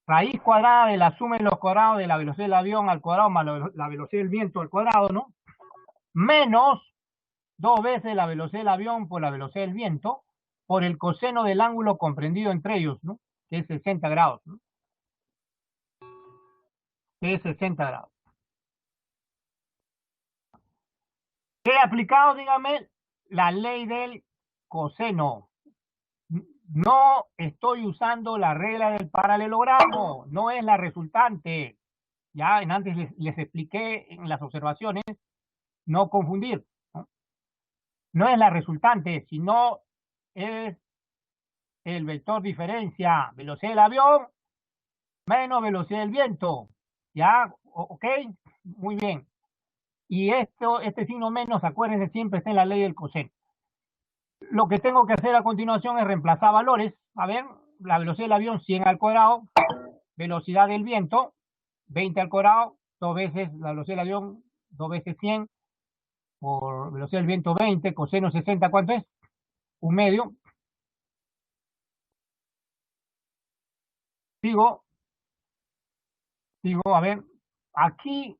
Raíz cuadrada de la suma de los cuadrados de la velocidad del avión al cuadrado más la velocidad del viento al cuadrado, ¿no? Menos dos veces la velocidad del avión por la velocidad del viento por el coseno del ángulo comprendido entre ellos, ¿no? Que es 60 grados, ¿no? Que es 60 grados. He aplicado, dígame, la ley del coseno. No estoy usando la regla del paralelogramo, no es la resultante. Ya antes les expliqué en las observaciones, no confundir. ¿No? No es la resultante, sino es el vector diferencia velocidad del avión menos velocidad del viento. ¿Ya? ¿Ok? Muy bien. Y este signo menos, acuérdense, siempre está en la ley del coseno. Lo que tengo que hacer a continuación es reemplazar valores. A ver, la velocidad del avión 100 al cuadrado, velocidad del viento 20 al cuadrado, dos veces la velocidad del avión, dos veces 100 por velocidad del viento 20, coseno 60, ¿cuánto es? Un medio. Sigo, a ver, aquí,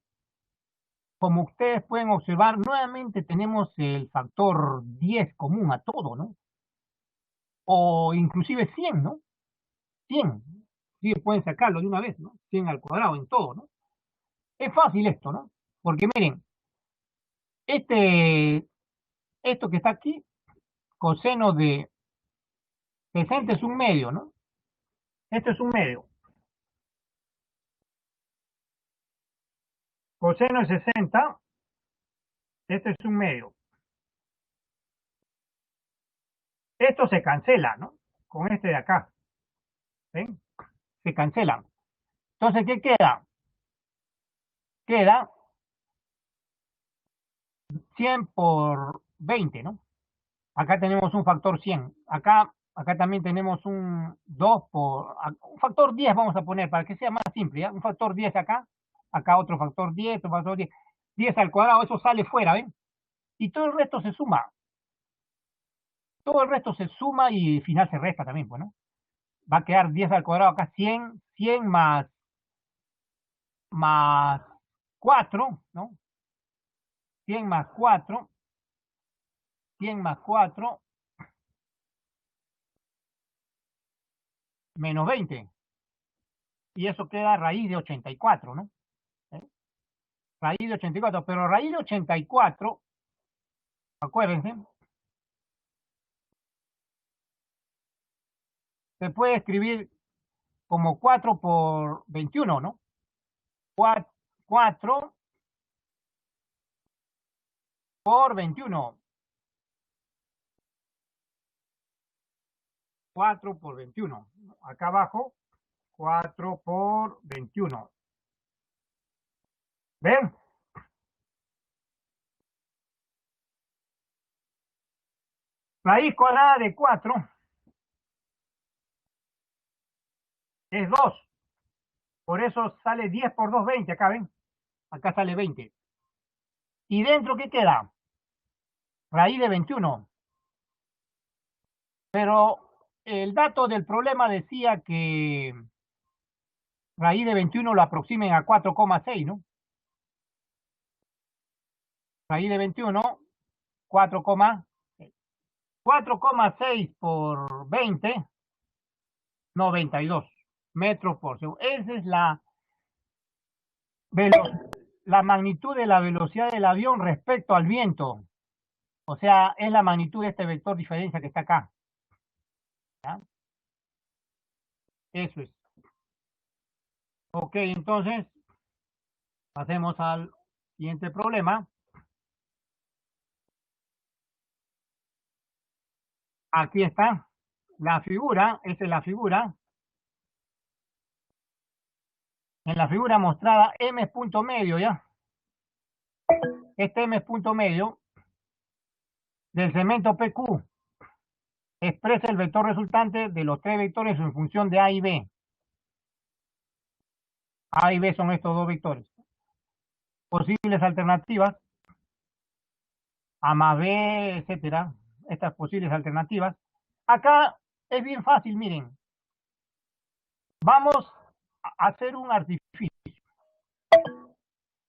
como ustedes pueden observar, nuevamente tenemos el factor 10 común a todo, ¿no? O inclusive 100, ¿no? 100. Sí, pueden sacarlo de una vez, ¿no? 100 al cuadrado en todo, ¿no? Es fácil esto, ¿no? Porque miren, este, esto que está aquí, coseno de 60 es un medio, ¿no? Esto es un medio. Coseno de 60, este es un medio. Esto se cancela, ¿no? Con este de acá. ¿Ven? Se cancelan. Entonces, ¿qué queda? Queda 100 por 20, ¿no? Acá tenemos un factor 100. Acá también tenemos un 2 por... Un factor 10 vamos a poner para que sea más simple, ¿ya? Un factor 10 acá. Acá otro factor 10, otro factor 10. 10 al cuadrado, eso sale fuera, ¿ven? Y todo el resto se suma. Todo el resto se suma y al final se resta también, pues, ¿no? Va a quedar 10 al cuadrado acá, 100, 100 más 4, ¿no? 100 más 4, 100 más 4, menos 20. Y eso queda raíz de 84, ¿no? ¿Eh? Raíz de 84, pero raíz de 84, acuérdense, se puede escribir como 4 por 21, ¿no? 4 por 21. 4 por 21. Acá abajo, 4 por 21. ¿Ven? Raíz cuadrada de 4 es 2. Por eso sale 10 por 2, 20. Acá ven. Acá sale 20. ¿Y dentro qué queda? Raíz de 21. Pero el dato del problema decía que raíz de 21 lo aproximen a 4,6, ¿no? Raíz de 21, 4,6 por 20, 92 metros por segundo. Esa es la magnitud de la velocidad del avión respecto al viento. O sea, es la magnitud de este vector diferencia que está acá. ¿Ya? Eso es. Ok, entonces, pasemos al siguiente problema. Aquí está la figura, esta es la figura. En la figura mostrada, M es punto medio, ¿ya? Este M es punto medio del segmento PQ. Expresa el vector resultante de los tres vectores en función de A y B. A y B son estos dos vectores. Posibles alternativas, A más B, etcétera. Estas posibles alternativas. Acá es bien fácil, miren. Vamos a hacer un artificio.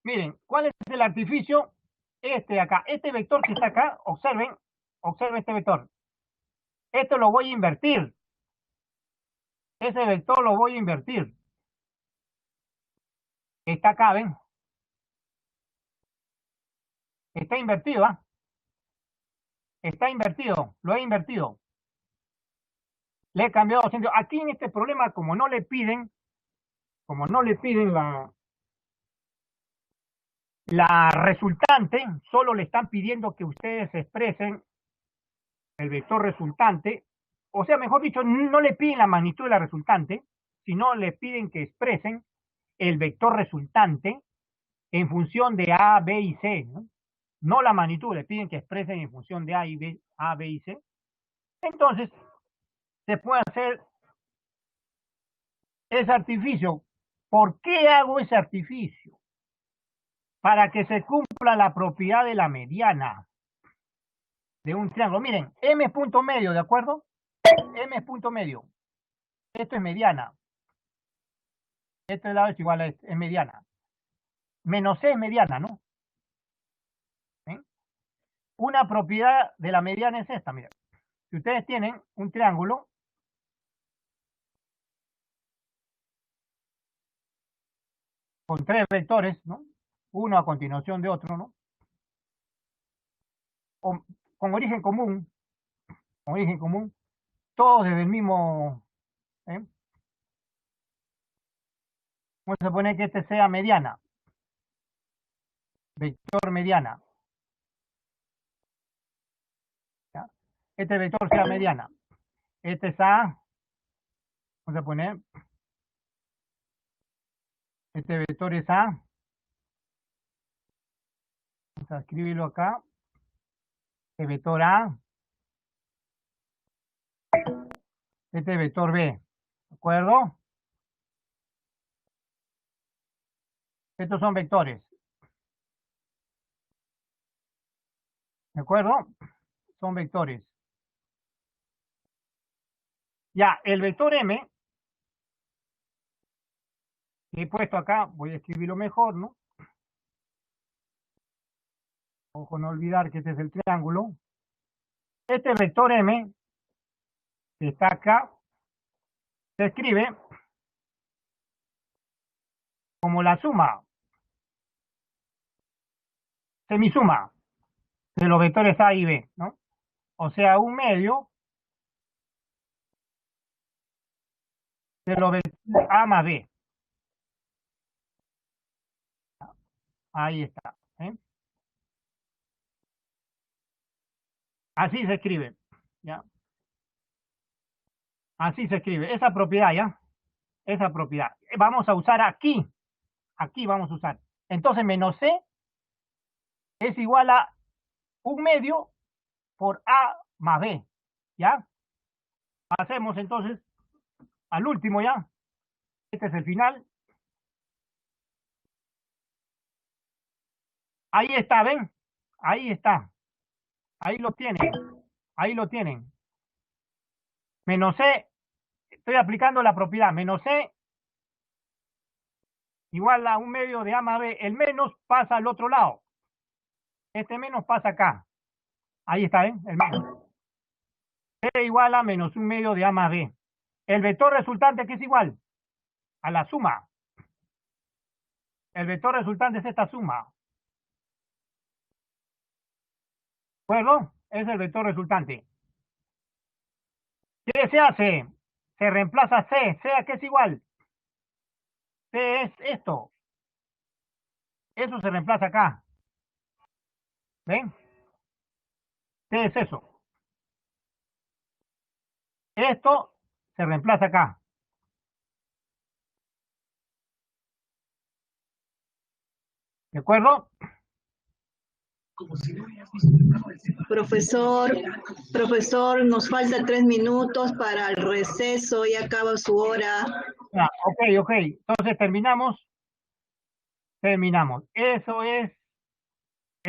Miren, ¿cuál es el artificio? Este de acá. Este vector que está acá, observen este vector. Esto lo voy a invertir. Ese vector lo voy a invertir. Está acá, ¿ven? Está invertido, ¿ah? Está invertido, lo he invertido. Le he cambiado sentido. Aquí en este problema, como no le piden la resultante, solo le están pidiendo que ustedes expresen el vector resultante. O sea, mejor dicho, no le piden la magnitud de la resultante, sino le piden que expresen el vector resultante en función de A, B y C, ¿no? No la magnitud, le piden que expresen en función de A, B y C. Entonces, se puede hacer ese artificio. ¿Por qué hago ese artificio? Para que se cumpla la propiedad de la mediana de un triángulo. Miren, M es punto medio, ¿de acuerdo? M es punto medio. Esto es mediana. Este lado es igual a este, es mediana. Menos C es mediana, ¿no? ¿Eh? Una propiedad de la mediana es esta, miren. Si ustedes tienen un triángulo con tres vectores, ¿no? Uno a continuación de otro, ¿no? Con, con origen común, todos desde el mismo, ¿eh? Vamos a suponer que este sea mediana, vector mediana, ¿ya? Este vector sea mediana. Este es A, vamos a poner, este vector es A, vamos a escribirlo acá, este vector A, este vector B, ¿de acuerdo? Estos son vectores, ¿de acuerdo? Son vectores. Ya, el vector M, que he puesto acá, voy a escribirlo mejor, ¿no? Ojo, no olvidar que este es el triángulo. Este vector M, que está acá, se escribe como la suma, semisuma, de los vectores A y B, ¿no? O sea, un medio de los vectores A más B. Ahí está. ¿Eh? Así se escribe. ¿Ya? Así se escribe. Esa propiedad, ¿ya? Esa propiedad. Vamos a usar aquí. Aquí vamos a usar. Entonces, menos C es igual a un medio por A más B. ¿Ya? Hacemos entonces al último, ¿ya? Este es el final. Ahí está, ¿ven? Ahí está. Ahí lo tienen. Ahí lo tienen. Menos C, estoy aplicando la propiedad. Menos C igual a un medio de A más B. El menos pasa al otro lado. Este menos pasa acá. Ahí está, ¿eh? El menos. C igual a menos un medio de A más B. El vector resultante, ¿qué es igual? A la suma. El vector resultante es esta suma. ¿De acuerdo? Es el vector resultante. ¿Qué se hace? Se reemplaza C. ¿C a qué es igual? C es esto. Eso se reemplaza acá. ¿Ven? C es eso. Esto se reemplaza acá. ¿De acuerdo? Profesor, profesor, nos falta 3 minutos para el receso, ya acaba su hora. Ah, ok. Entonces terminamos. Terminamos. Eso es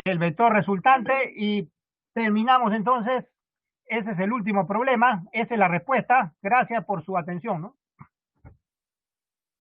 el vector resultante y terminamos entonces. Ese es el último problema. Esa es la respuesta. Gracias por su atención, ¿no?